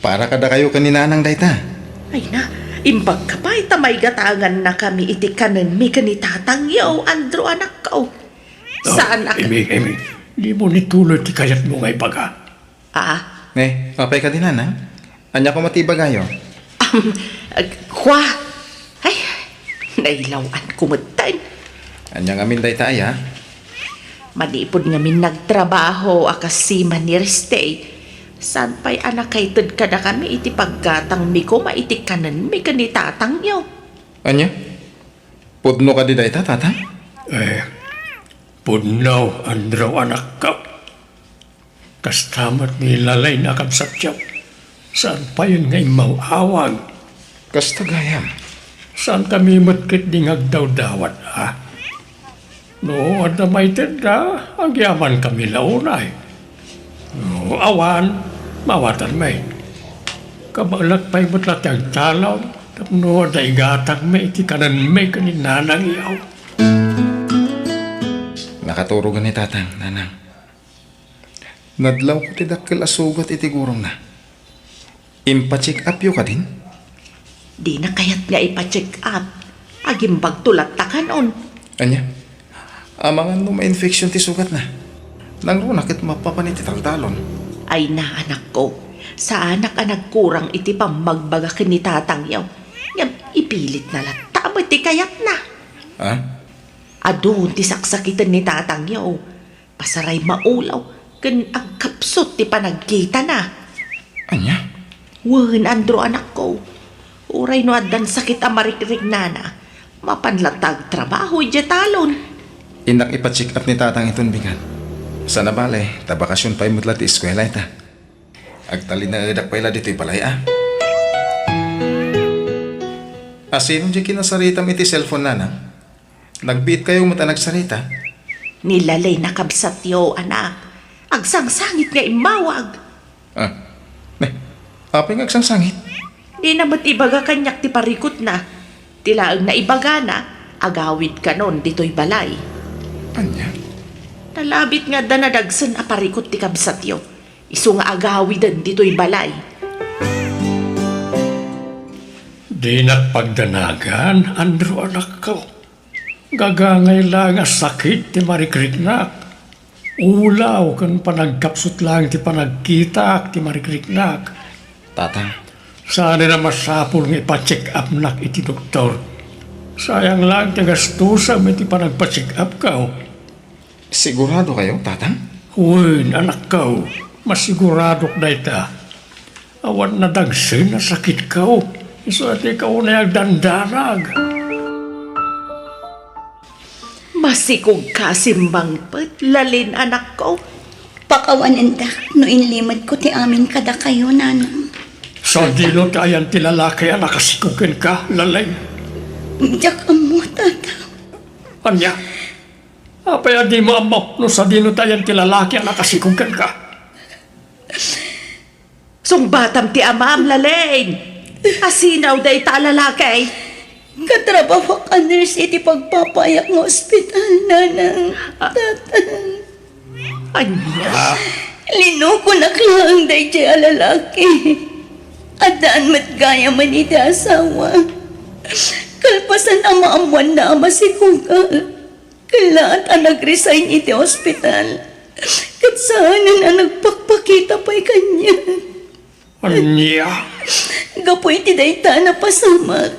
Para kada kayo kaninanang dayta. Ay na, imbag ka pa itamay gatangan na kami iti kanan mi kanitatang yaw Andro anak ko. Saan ak... Emi, di mo nituloy ti kayat mo ngay baga. Mapay ka dinanang? Anya ko matibagayo. Kwa? Ay, nailawan kumatan. Anya ngamin dayta ay ha? Manipod ngamin nagtrabaho akasiman ni Reste. San pa'y anak kay tud kada kami iti paggatang mi ko maiti kanan mi kanitatang yaw. Anya? Pudno ka di dayta, tatang? Pudnaw, andraw anak ka. Kastamat ni lalay na kapsatyaw. Saan pa yun ngay mauawag? Kasta gayam. Saan kami matkit di ngagdaw-dawat, ha? No, at na may tenda, agyaman kami launay. No, awan, mawatan may. Kabalat pa'y matlat ang talaw, tapno da igatag may iti kanan may kaninanang iyaw. Nakaturugan ni tatang, nanang. Nadlaw ko ti dakkel asugat iti gurong na. Impa-check up yo ka din? Di na kayat nga ipa-check up. Agimbag tulat ta kanon. Anya? Amangan mo ma-infection ti sugat na. Nang runakit mapapaniti taltalon. Ay na anak ko. Sa anak nagkurang iti pamagbaga kinitatang yaw. Ngam ipilit na lang. Tama ti kayat na. Ha? Adun ti saksakitan ni tatang yaw. Pasaray maulaw. Kan ang kapsot ti panagkita na. Anya? Wen Andro anak ko. Uray no adan sakit amarikrik nana. Mapanlatag trabaho iti talon. Inak ipa-check up ni tatang iton bigan. Sana bale, tabakasyon pa'y mutla ti eskwela ita. Agtali na edak pa'y la dito'y balaya. Asino di kinasaritam iti cellphone nana? Nagbiit kayo mata nagsarita? Nilalay na kabsat yo anak. Agsangsangit nga imawag. Apay nga agsangsangit? Di na ba't ibaga kanyak ti parikot na. Tilaang na ibaga na, agawid ka nun dito'y balay. Anya? Nalabit nga da nadagsan a parikot ti kabsat yo. Isu nga agawidan dito'y balay. Di nakpagdanagan, Andro anak ko. Gagangay lang nga sakit ti marikriknak. Ulaw kan panagkapsot lang ti panagkita ti marikriknak. Tatang, Sana na masapol nga ipa-check up nak iti doktor. Sayang lang ti gastusan iti panagpa-check up ka. sigurado kayo, tatang? Uy, anak ka. Masiguradok na ita. Awan na dagsin na sakit ka. Iso at ikaw na dandarag. Masikog ka, Simbang Pet. Lalin, anak ko. Pakawanan da, no inlimad ko ti amin kada kayo, nanang. Sa dilo tayan ti lalaki ang nakasikukin ka, lalay. Diyak amo, tata. Anya, apaya di mo amo no sa dilo tayan ti lalaki ang nakasikukin ka. Sungbatam ti amam, lalin. Asinaw day ta lalaki. Katrabaho ka nurse iti pagpapayak ng ospital, nanang. Tata. Anya. Lino ko naklang day di alalaki. Adaan mat gaya man iti asawa. Kalpasan ang maamuan na ama si Kugal. Kailangan ang nag-resign iti ospital. Kat saanan ang nagpakpakita pa'y kanya. Anya, Gapo iti dayta na pasamak.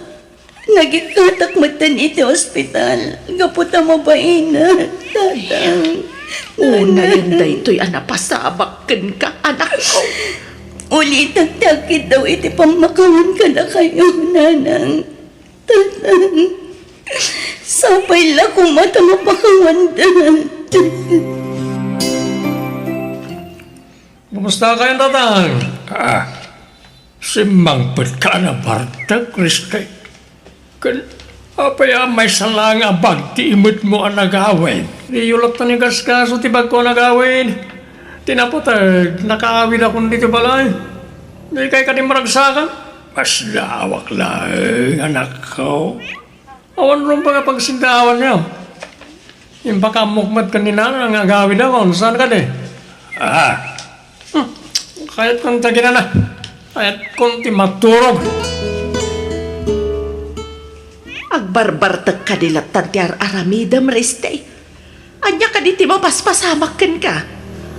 Nagikatakmatan iti ospital. Gapo ta mabain na. Tatang. Una yun day to'y anapasabakin ka, anak ko. Ulit ang takit daw iti pamakawan ka na kayo, nanang. Tatang. Sapay la kung mata mapakawan da. kumusta kayo tatang? Simangpit ka na Bartek, Kriste. Kan, apaya may salang abag ti imit mo ang nagawin. Di yulap ta ni gaskaso ti bag ko nagawin. Tinapotag, nakaawid akong dito balay. Di kay ka di maragsakan. Mas lawak lang, anak ko. Awan rin pa pagsindawan niyo. Yung pakamukmat kanina na nagawid ako. Saan ka di? Kahit kung tagina na. Kahit kung ti maturog. Agbarbartag ka nila tantiar aramidam reste. Anya ka di ti mapaspasamakin ka.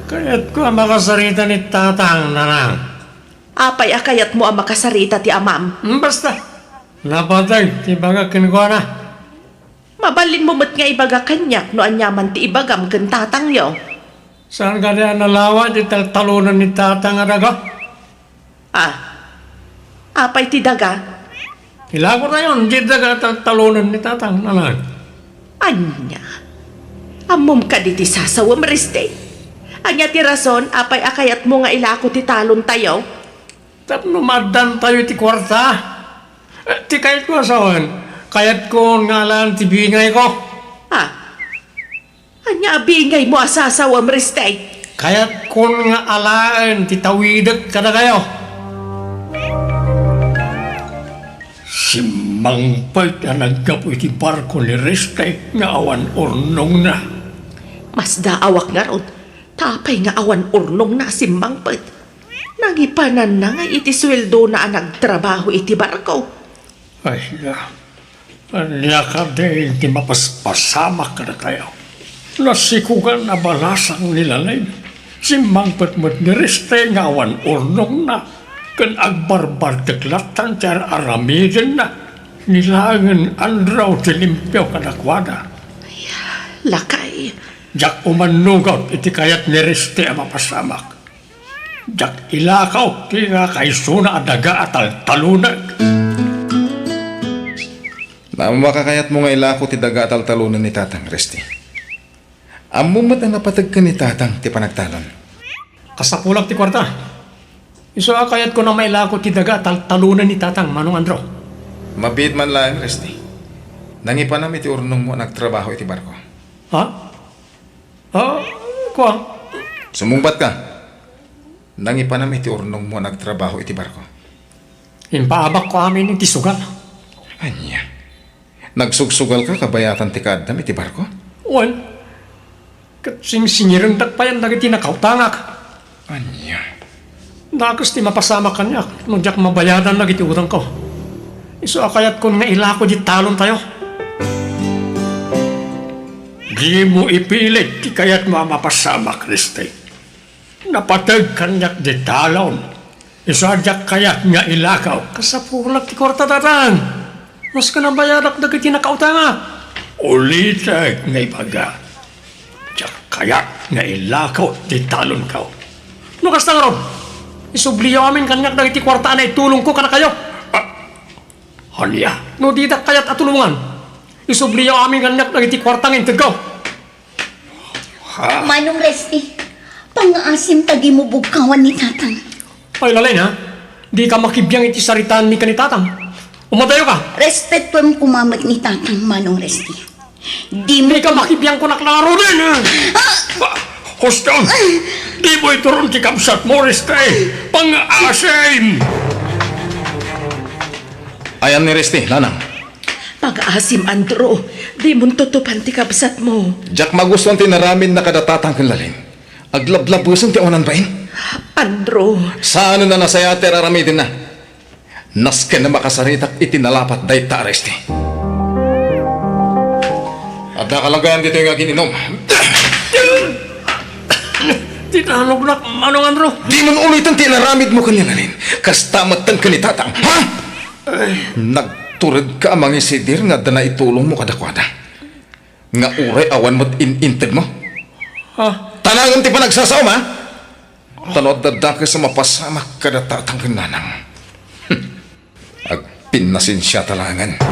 Kahit ko ang makasarita ni tatang nanang. Apay akayat mo ang makasarita ti amam. Basta. Napatay, ti bagakin ko na. Mabalin mo mo't nga ibaga kanyak no anyaman ti ibagam ken tatang yo. Saan ka niya nalawa di talunan ni tatang araga? Apay ti daga. Ilago na yun, di daga talunan ni tatang nanang. Anya. Amom ka di ti sasawam reste. Anya ti rason, apay akayat mo nga ilako ti talon tayo. Tapno madan tayo ti kwarta. Ti kahit ko asawan, kahit ko ngalan ti bingay ko. Anya bingay mo asasawam reste. Kahit ko nga alaan ti tawidag ka na kayo. Si Mangpay na nagkapoy ti barko ni Reste nga awan urnong na. Mas daawak nga ron. Tapay nga awan urnong na si Mangpet. Nangipanan na nga iti sweldo na nagtrabaho iti barko. Ay na, anya ka din ti mapaspasamak ka na kayo. Nasikugan na balasang nilalay. Si Mangpet mo't ni Reste nga awan urnong na. Kan agbarbar teklatan tiar aramidin na. Nilangan andraw ti limpyaw kanakwada. Lakay. Jak umanugaw iti kayat ni Reste ang mapasamak. Jak ilakaw ti nga kaisuna adaga at talunag. Makakayat mo nga ilako ti daga at talunan ni tatang Resti. Amumat ang napatag ka ni tatang ti panagtalon. Kasapulag ti kwarta. Iso kayat ko na mailako ti daga at talunan ni tatang Manong Andro. Mabid man lang, Resti. Nangipanam iti urnong mo nagtrabaho iti barko. Ha? Kuwang? Sumungbat ka. Nangipanam iti urnong mo nagtrabaho iti barko. Impaabak ko amin iti sugal. Anya. Nagsugsugal ka kabayatan ti kadam iti barko? Wan. Kat singsingiran dakpayan dagiti nakautangak. Anya. Nakas ti mapasama kanya. Nagyak mabayadan na iti utang ko. Iso akayat ko nga ilako di talon tayo. Di mo ipilit ti kayat mo mapasama, Kriste. Napatag kanyak di talon. Iso adyak kayat nga ilakaw. Kasapulag ti kwarta tatang. Mas ka nabayadak dagiti nakautanga. Ulitag nga ibaga. Diyak kayat nga ilakaw di talon ka. Nukas na nga ron. Isubliyo amin kanyak dagiti kwarta na itulong ko ka na kayo. Anya, no di da kayat atulungan. Isubli yung aming kanyak na iti kwartang intagaw. Manong Resti, pang-aasim tagi mo bugkawan ni tatang. Ay lalay ha, di ka makibiyang iti saritaan ni kanitatang. Umatayo ka. Respetuan kumamat ni tatang, Manong Resti. Di mo Di ka makibiyang ko naklaro din ha. Hoston, di mo ituron ti kapsat mo, Reste. Pang-asim. Ayan ni Resti, lanang. Pag-aasim, Andro. Di mo tutupan ti kabsat mo. Jak magustuhan ti naramin na kadatatang kanlalin. Aglablabusan ti onan bain. Andro, Saan na nasayate raramidin na? Nasken na makasaritak itinalapat day ta Resti. At nakalagayan dito yung aking inom. Tinanog na, Manong Andro. Di man ulitan ti naramid mo kanyalalin. Kastamatan ka ni tatang. Ha? Nagturad ka amang isidir nga na itulong mo kadakwada. Nga uray awan mo't inintid mo. Ha? Tanangan ti panagsasaom ha? Tanod dadaka sa mapasamak kadatatang kananang. Agpinasin siya talangan.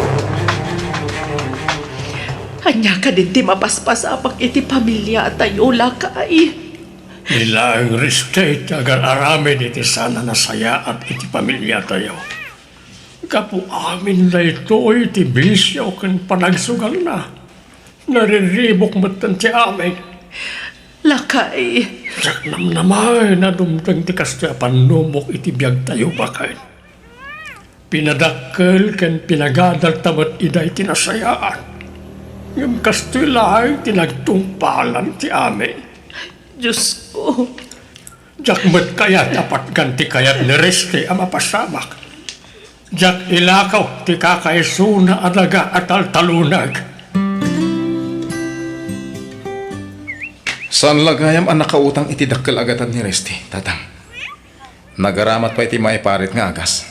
hanya ka din ti mapaspasamak iti pamilya at tayo lakay. Nila ang restate agar aramin iti sana nasaya at iti pamilya tayo. Kapu amin na ito iti bisyo kan panagsugal na. Nariribok matan ti amin. Lakay, Sak namnamay na dumtang ti kastya panumok iti biyag tayo bakay. Pinadakkel ken pinagadal tamat iday tinasayaan. Yung kastilahay tinagtungpalan ti amin. Diyos ko. Jak kaya dapat ganti kayat ni Resti ang mapasamak. Jak ilakaw ti kakaisuna adaga at altalunag. Saan lagayam ang nakautang iti dakkel agatan ni Resti, tatang? Nagaramat pa iti maiparit nga agas.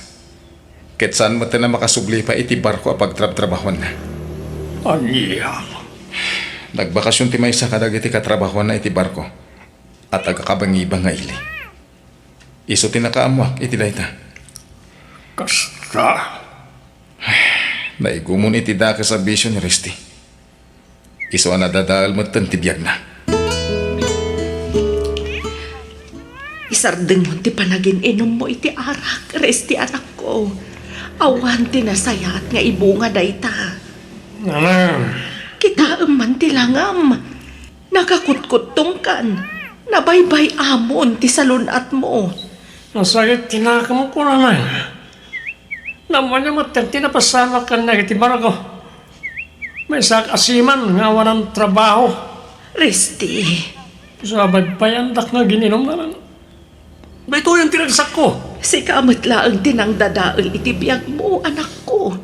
Ket saan mo na makasubli pa iti barko a pagtrab-trabahuan na. Aniya. Nagbakasyon ti maysa kadag iti katrabahuan na iti barko at agakabangibang nga ili. Iso tinakaamwak iti dayta. Kasta. Naigumon iti daka sa bisyo ni Resti. Iso ang nadadal mo ti biyag na. Isardeng mo ti panagin inom mo iti arak, Resti anak ko. Awan ti nasayat nga ibunga dayta. Nanang. Kita man ti langam. Nakakutkutong kan. Nabaybay amon ti salunat mo. Nasayat tinakam ko naman. Naman niya matenti na pasama ka na iti barko. May sakasiman nga walang trabaho. Resti, Sabay payandak nga gininom na lang. Ba ito yung tinagsak ko. si kamot laang tinang dadaol iti biyag mo, anak ko.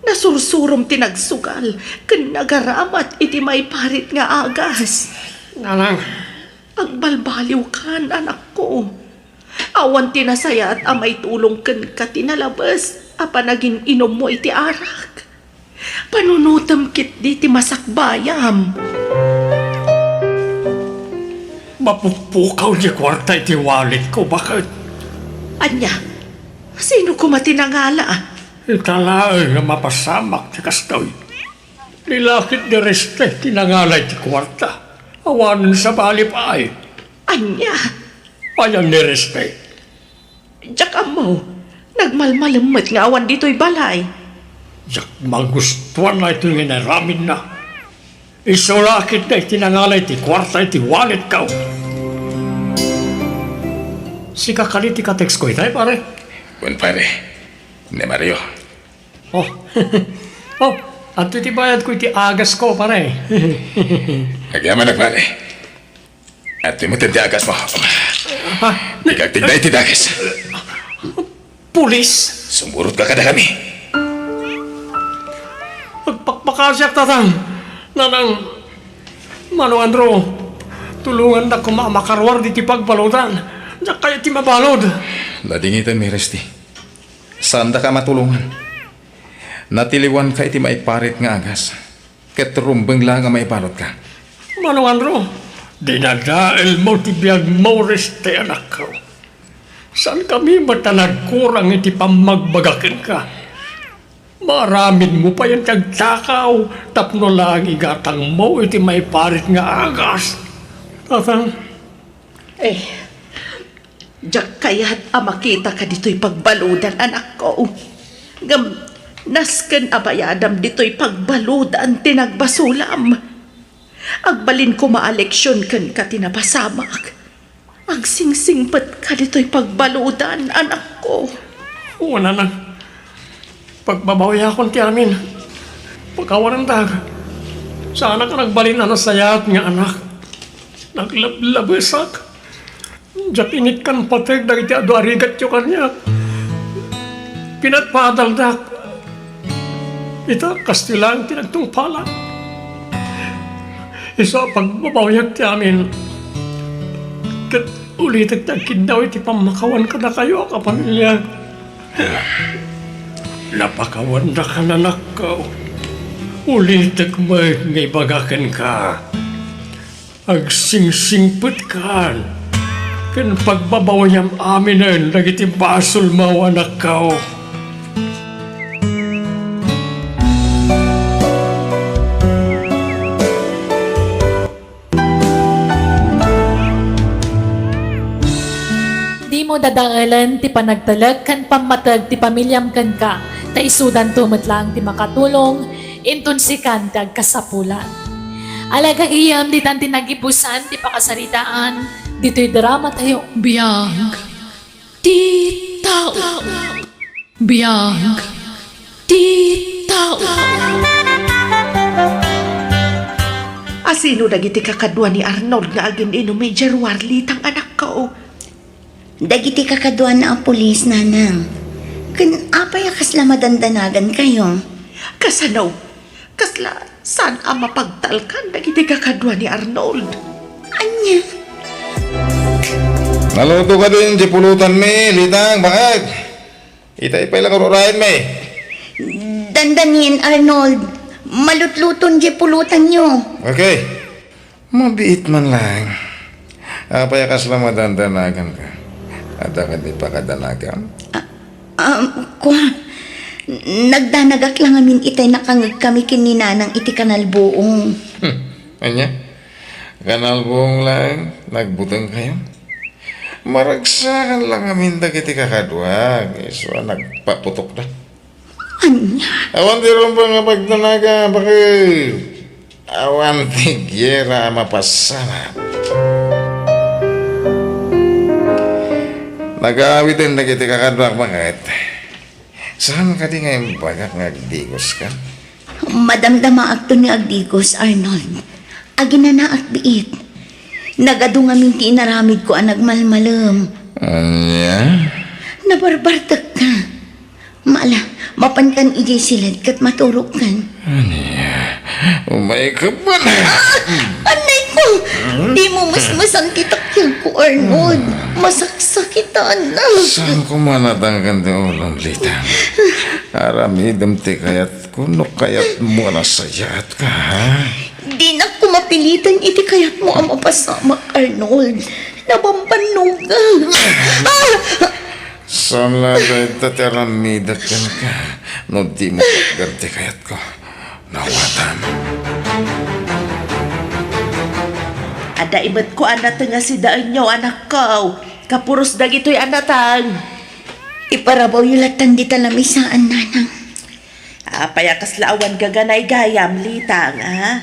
Nasursurom tinagsugal, ken nagaramat iti may parit nga agas. Nanang. Agbalbaliw kan, anak ko. Awan tinasaya at amay tulong ken ka tinalabas, apa naging inom mo iti arak. Panunutam kit di ti masakbayam. Mapupukaw di kwarta iti wallet ko. Bakit? Anya, sino ko matinangala? Italaay nga mapasamak ti kastoy. Nilakit ni Reste tinangalay ti kwarta. Awanan sa balip ay. Anya, Ayan ni Reste. Diyak mo, nagmalmalamot nga awan dito'y balay. Jak magustuhan na ito yung inaramin na. Isulakit na itinangalay ti kwarta iti wallet ka. Si kakaliti ka text ko itay pare. Buen pare, ne Mario. Oh, oh, at iti bayad ko iti agas ko pare. Agyaman na pare. At timutin ti agas mo. Ha? Ikagtigday ti dagas. Pulis? Sumurot ka kada kami. Magpakpakasyak tatang. Nanang, Manong Andro, tulungan na kumamakarwar di ti pagbalutan. Diyak kaya ti mabalod. Ladingitan mi Resti. Saan da ka matulungan? Natiliwan ka iti maiparit nga agas. Ket rumbeng lang nga maibalot ka. Manong Andro, dinadael mo ti biyag mo Reste anak ko. Saan kami matanagkurang iti pamagbagakin ka? Maramin mo pa yan tagtakaw. Tapno lang igatang mo iti may parit nga agas. Tatang, Diyak kaya't makita ka dito'y pagbaludan, anak ko. Ngam, nasken abayadam dito'y pagbaludan tinagbasulam. Agbalin ko maaleksyon kan ka tinapasamak. Agsingsingpet ka dito'y pagbaludan, anak ko. una na. Pagbabawi akong ti amin. Pagkawanan dag. Sana ka nagbalin na sayat nga anak. Naglablabesak. Diyak inikan pateg dagiti adu arigat yung kanya. Pinatpadaldak. Ita kastilang tinagtungpala. Isa pagbabawiag ti amin. Kat ulitig tagkid daw iti pamakawan ka na kayo kapamilya. Napakawan na ka na nakaw. Ulitig mo ngay bagakan ka. Agsingsingput ka. Kan pagbabawayam aminen dagiti basol mo anak kao. Di mo dadaalan ti panagtalag kan pamatag ti pamilyam kan ka. Ta isudan tumat lang ti makatulong inton si kantag kasapulan. Alaga iyam di tan tinagibusan ti pakasaritaan. Dito'y drama tayo. Biyag, di tao. Biyag, di tao. Asino dagiti kakadwa ni Arnold nga agin inumay Jarwarli tang anak ko. Dagiti kakadwa na ang pulis, nanang. Kan apay kasla madandanagan kayo. Kasanaw, kasla saan ang mapagtalkan dagiti kakadwa ni Arnold. Anya? Naluto ka din, di pulutan me, litang, bakit? Itay pa ilang ururahin me. Dandanin, Arnold. Malutluton di pulutan nyo. Okay. Mabiit man lang. Payakas lang madandanagan ka. Ada ka di pa kadanagan? Kwa, nagdanagak lang amin itay nakangag kami kininanang iti kanal buong. Anya? Kanal buong lang, nagbutang kayo? Maragsakan lang amin dagiti kakadwa. So, nagpaputok na. Anya? Awan di rin ba nga pagdanaga? Bakit? Awan tigyera mapasana. Nag-aawitin na kita kakadwak bakit? Saan ka di ngayon bagak ngagdigos ka? Madamdama akto ni Agdigos, Arnold. Agina na akbiit. Nagado nga minti inaramid ko ang nagmalmalam. Anya? Nabarbartak ka. Maala, mapankan ijay silad kat maturok kan. Umay ka ba na? Anay ko! Di mo mas masangkitakyan ko, Arnold. Masaksakitan na. Saan ko manatangkan di ulang litang? Aramidam ti kayat kuno kayat mo na sayat ka, ha? Di na ko mapilitan iti kayat mo ang mapasamak, Arnold. Nabambanog ka. Saan lang tayo tatiramidat kan ka? No di mo pagganti kayat ko. Nawatan. Ada ibat ko anak nga si daan nyo, anak ko. Kapuros dagito'y anatang. Iparabaw yulatan di talamisaan, nanang. Payakas laawan gaganay gayam, litang, ha?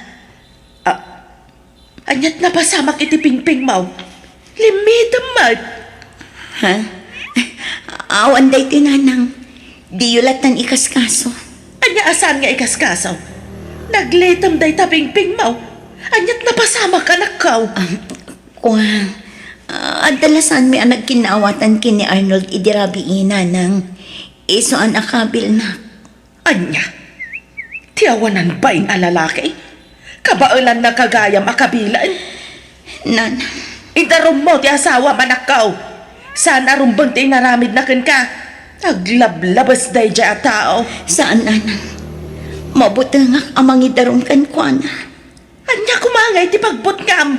Anyat na pasamak iti pingping mo. Limitam mo. Ha? Awan day tinanang. Di yulatan ikaskaso. Anya asan nga ikaskasaw? Naglitam day tapingping mo. Anyat na pasamak anak ko. Kwa, adalasan mi ang nagkinaawatan kini Arnold idirabi nanang. Iso ang akabil na. Anya? Tiyawanan ba yung alalaki? Kabailan na kagayam akabilan? Nanang, Idarom mo ti asawa manakaw. Sana rumbang ti naramid na ka. Aglablabas day dya tao. saan nanang? Mabutangak amang idarom kan kwa na. Anya kumangay ti pagbutngam.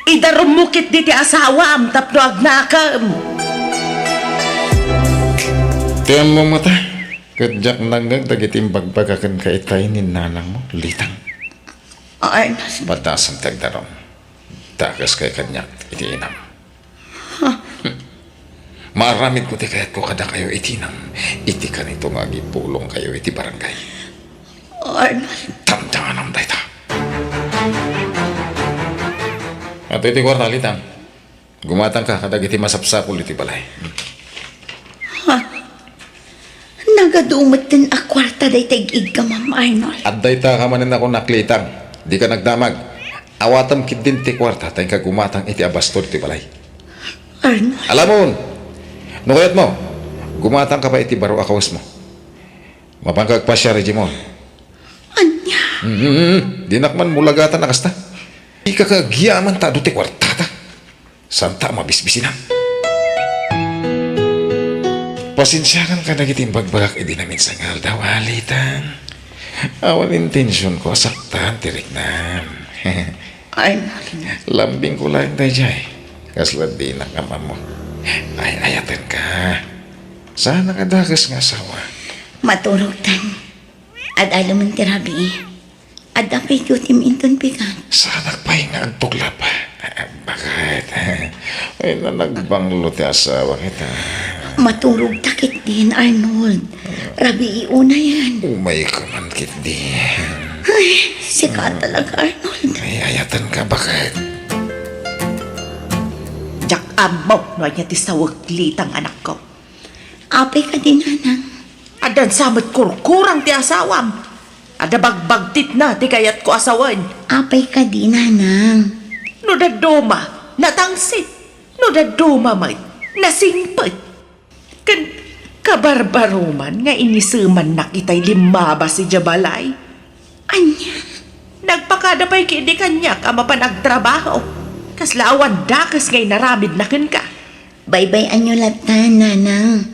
Idarom mo kit di ti asawam tapno agnakam. Tiyan mo mata. Kadyak nangang tagitim bagbagakan ka itay ni nanang mo, litang. Arnold, Patasan tagdarom. Takas kay kanyak iti inam. Maramid ko ti kayat ko kada kayo itinam. Iti ka nito nga gipulong kayo iti barangay. Arnold, Tamtangan ang dayta. At iti kwarta litang. Gumatang ka kadag iti masapsapul iti balay. nagadumot din a kwarta day tag-ig ka, Ma'am Arnold. At dayta ka manin ako naklitang. Di ka nagdamag. Awatam kit din ti kwarta tayo ka gumatang iti abastor iti balay. Arnold, Alamon! Nukayat mo, gumatang ka pa iti baro akawas mo. Mapangkag pa siya, Regimon. anya, Dinakman mulagatan na kasta. Di ka kagyaman ta ti kwartata. Santa mabisbisinan. Pasensyakan ka nagiting bagbagak edi namin sa ngal daw alitan. Awan intensyon ko saktan tirik na. Arnold, Lambing ko lang tayo jay. Kaslad di na kama mo. Ay ayatan ka. Sana kadakas nga asawa. maturog tan. At alam ang tirabi, at apay kutim inton pikan. Sana pahinga ang tugla pa. Bakit? Ay na nagbanglo ti asawa kita. Maturog takit din, Arnold. Rabi iuna yan. Umay ka man kit di. Ay, sika talaga, Arnold. Ay ayatan ka bakit? Jak amaw no niya ti sawag litang anak ko. Apay ka din, anang. Adan samot kurkurang ti asawam. Ada bagbagtit na ti kayat ko asawan. Apay ka din, anang. No daduma, natangsit. No daduma may, nasimpet. Kan kabarbaruman nga inisuman na kita'y limaba si Jabalay. Anya, Nagpakadapay kidi kanyak ama pa nagtrabaho. Kaslaawan dakas ngay naramid na ken ka. baybay anyo latan, nanang.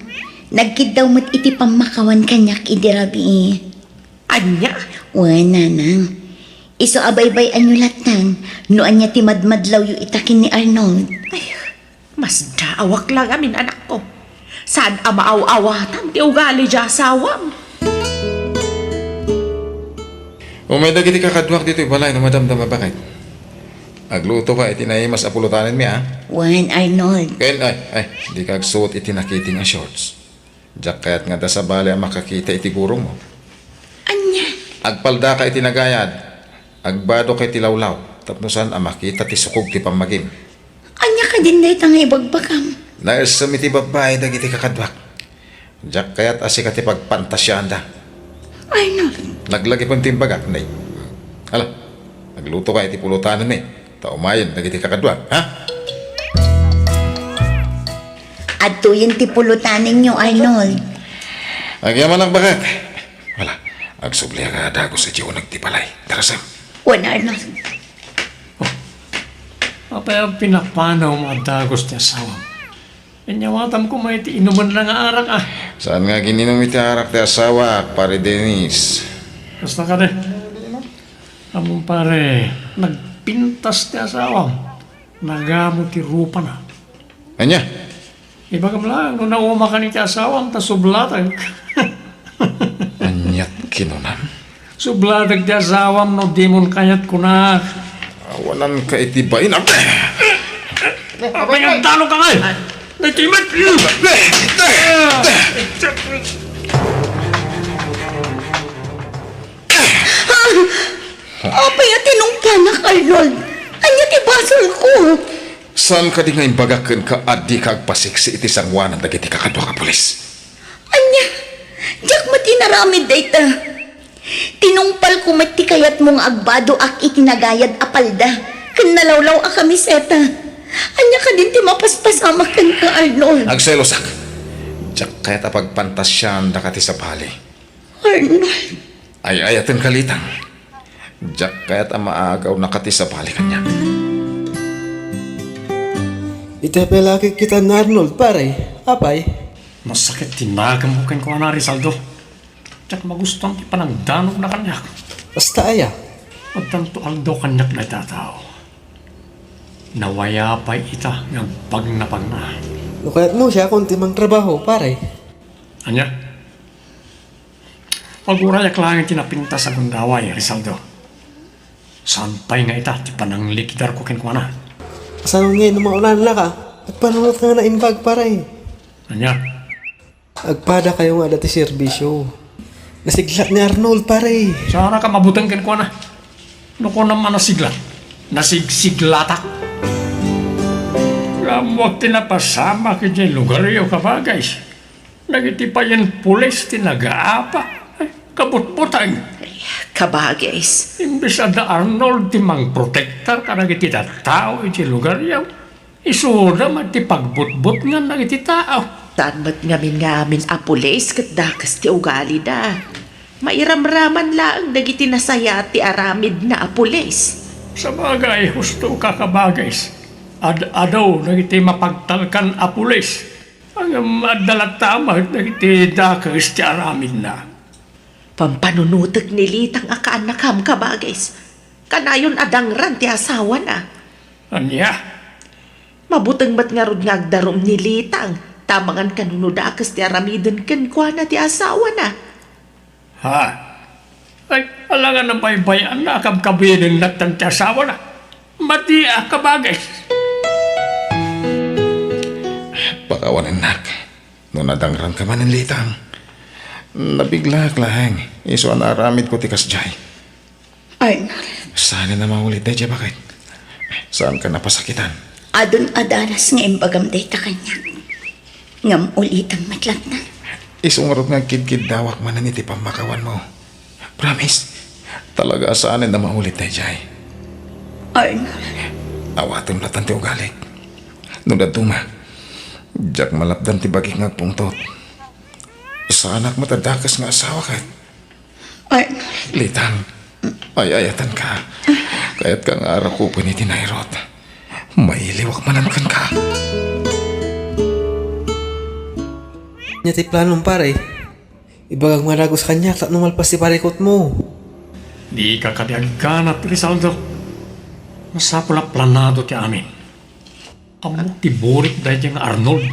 Nagkid daw mo't iti pamakawan kanyak idirabi. Anya, Wan, nanang. Iso abaybay anyo latan, no anya ti madmadlaw yu itakin ni Arnold. ay, mas daawak lang amin anak ko. Saan amaaw-awatan ti ugali di asawam? Umay dagiti kakadwak dito balay na madamdama bakit? Agluto ka iti na mas apulutanin mi ha? Wan, Arnold. Kain ay, di ka agsuot iti nakiting a shorts. Diyak kayat nga da sa bali ang makakita iti gurong mo. Anya, Agpalda ka iti nagayad. Agbado ka iti lawlaw. Tapnosan ang makita ti sukog ti pamagim. anya ka din day tangay bagbagam. Naisam iti babae dagiti kakadwak. Diyak kayat asika ti pagpantasyahan da. Arnold, Naglagi pang timbagak, nay. Hala, nagluto ka iti pulutanan mi. Taumayan dagiti kakadwak, ha? at tuyin ti pulutanin nyo, Arnold. Agyaman ang bagat. Wala, agsubli ka dago sa diyo nagtipalay. Tarasam. Wan, Arnold. Apay ang pinapanaw mga dagos ti asawa. Inyawatam ko may ti inuman lang nga arak ah. Saan nga gininom iti arak ti asawa, pare Dennis? Basta ka rin. Among pare, nagpintas ti asawa. Nagamot ti rupa na. Anya? Iba ka lang, nung nauma ka ni ti asawa, ta sublatag. Anyat kinunan? Sublatag ti asawa, no dimon kayat ko na. Awanan ka iti bain. Apay ang talo ka nga! Nagtimat! Apay at tinungkanak, Arnold. Anya ti basol ko. Saan ka di nga imbagakan ka at di ka agpasiksi iti sangwanan dagiti kakadwa ka pulis? Anya, jak matinaramid dayta. Tinumpal ko mati kayat mong agbado ak itinagayad apalda. Kan nalawlaw a kamiseta. Anya ka din ti mapaspasamak kan ka, Arnold. Agselosak. Diyak kaya't apagpantasyan da ka ti sapali. Arnold, Ay ayatan kalitang. Diyak kaya't ang maagaw na ka ti sapali kanya. Itepelaki kita na Arnold, pare. Apay. Masakit tinagam mo kang kuha na Rizaldo. Tsak magustuhan ti panagdanog na kanyak. Basta aya. At tanto aldo kanyak na itatao. Nawaya pa'y ita ng pag na. Nukayat mo siya kung timang trabaho, pare. Anya? Pag-urayak lang ang tinapinta sa gundaway, Rizaldo. Sampay nga ita, ti panang likidar ko kinkwana. Saan ngayon umaulan na ka? At panunot nga na inbag pare. Anya, Agpada kayo nga dati serbisyo. Nasiglat ni Arnold pare. sana ka mabutang kinkwana. No ko naman nasiglat. Nasigsiglatak. Ramot tinapasama ka dyan lugar yung kabagay. Nagitipayan pulis tinagaapa. Ay, kabutbutang. Kabagais. Imbes ada Arnold ti mang protektar ka nagiti tao iti lugar yaw. Isuda mati pagbutbut nga nagiti tao. Tanmat ngamin apules kat dakas ti ugali da. Mairamraman lang dagiti nasaya ti aramid na apules. Sa bagay, husto ka kabagay. Adaw nagiti mapagtalkan apulis. Ang madalat tama nagiti dakas ti aramid na. Pampanunutag ni Litang akaanakam kabagais. Kanayon adangran ti asawa na. Anya, Mabutang mat nga rod nga agdarom ni Litang. Tamangan kanunudakas ti aramiden ken kwa na ti asawa na. ha? Ay, alangan ng baybayan na kabkabinin natin ti asawa na. Mati kabagay. Pakawanan nak. No nadangran ka man ng litang. Nabigla lang. Iso ang aramid ko tikas jay. Arnold, Sana na maulit day bakit? Saan ka napasakitan? adon adaras nga imbagam day ta kanya. Ngam ulitang matlat na. Isungarot nga kid-kid dawak man na niti pamakawan mo. Promise. Talaga saan na maulit day jay. Arnold, Awaton na tanti ugalik. Nung datuma. Diyak malapdan ti bagik nga pungtot. Sa anak matadakas nga asawa ka. Arnold, Litang, ay-ayatan ka. Kaya't kang araw ko ni tinayrot. Mailiwak manamkan ka. Nya ti planong pare. Ibagang maragos kanya at numalpas si parikot mo. Di ka kadiagganat, Rizaldo. Masapula planado ti amin. Amo ti burik dahil yung Arnold.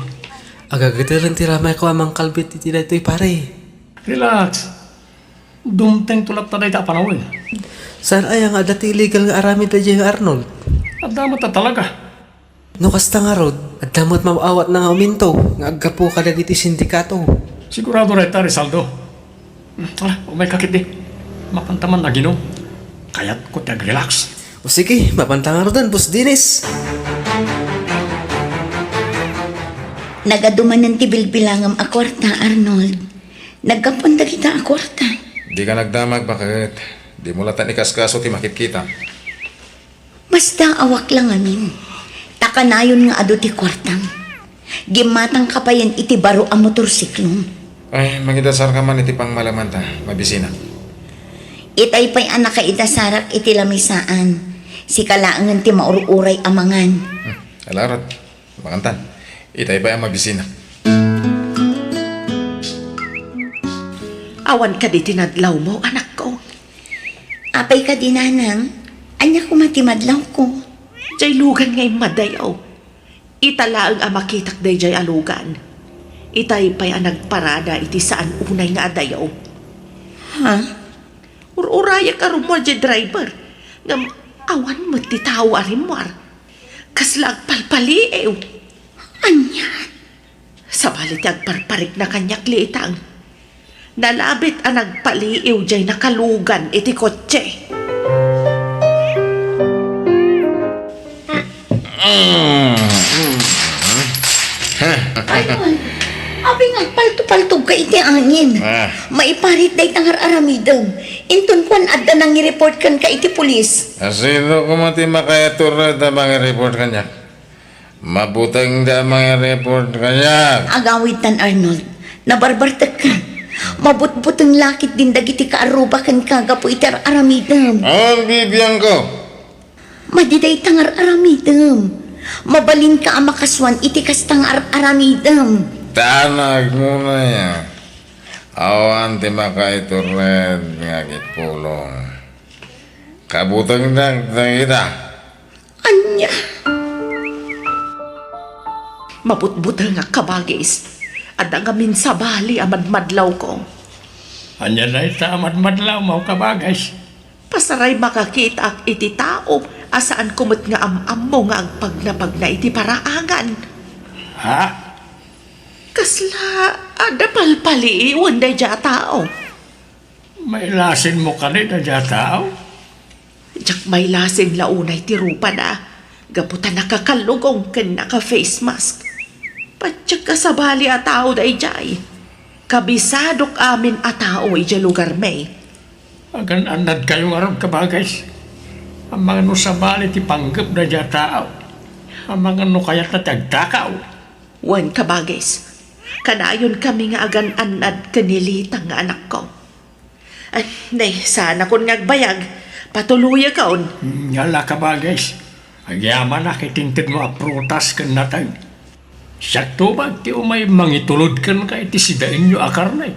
Agagadalan ti ramay ko amang kalbit iti daytoy pare. Relax. Dumteng tulad ta dahi ta panawin. Saan ay ang dati illegal nga aramid na yung Arnold? At damat ta talaga. No kasta nga rod, at damot mawawat na nga uminto, nga agapo ka na diti sindikato. Sigurado rin ta, Rizaldo. Tara, umay kakit di. Mapantaman na ginom. Kaya't ko tag-relax. O sige, mapantangan rodan, Boss Dinis. nagaduman ng tibilbilangam akwarta, Arnold. Nagkapunta kita akwarta. Di ka nagdamag bakit? Di mo latan ikaskaso ti makikita. Basta awak lang amin. Takanayon nga ado ti kwartang. Gimatang kapayan iti baro ang motorsiklong. Ay, magidasar ka man iti pang malaman ta. Mabisina. Itay pa'y anak ka itasarak iti lamisaan. Si kalaangan ti maururay amangan. Alarot. Makantan. Itay ba ang mabisina? Awan ka di tinadlaw mo, anak ko. Apay ka dinanang, anya ko matimadlaw ko. Jay lugan ngay madayaw. Italaang amakitak day jay alugan. Itay pa'y nagparada iti saan unay nga adayaw. Ha? Ururaya ka rumor jay driver. Ngam awan mo ti tao arimwar. Kaslag palpaliew. Anya? Sabalit agparparik na kanyak litang. Nalabit ang nagpaliiw jay nakalugan iti kotse. Ayun. Abi nga, palto-paltog ka iti angin. Maiparit day tangar aramidam. Intun kwan adda nang i-report kan ka iti pulis. Asino ko mati makayatura da mga report kanya. Mabutang da mga report kanya. Agawid tan Arnold, nabarbartag ka. Mabutbutang lakit din dagiti kaaruba kan kagapo iti aramidam. Ang bibiyang ko. Madiday tangar aramidam. Mabalin ka ang makaswan iti kastang aramidam. Tanag mo na yan. Awan ti makaiturred nga gitpulong. Kabutang dagdag ita. Anya? Mabutbutang nga kabagis. At ang amin sa bali amadmadlaw ko. Anya na itamad madlaw mau kabagay. Pasaray makakita ak iti tao, asaan kumot nga am mo nga ang pagnapag na iti paraangan. Ha? Kasla, ada palpali, wanda dya tao. May lasin mo kanina dya tao? Diyak may lasin launay ti rupa na. Gaputan nakakalugong ken naka-face mask. Patyak kasabali a tao da ijay. Kabisadok amin a tao ija lugar may. Agan anad kayong arab kabagay. Ang mga no sabali ti panggap na dya tao. Ang mga no kayat na tagtakaw. Wan kabagis. Kanayon kami nga agan anad kanilitang nga anak ko. Ay, nay, sana kun ngagbayag. Patuloy kaon. Ngala kabagay. Agyaman na kitintid mo a prutas kan natag. Sakto ba ti umay mangitulod kan ka iti sidain nyo akarnay.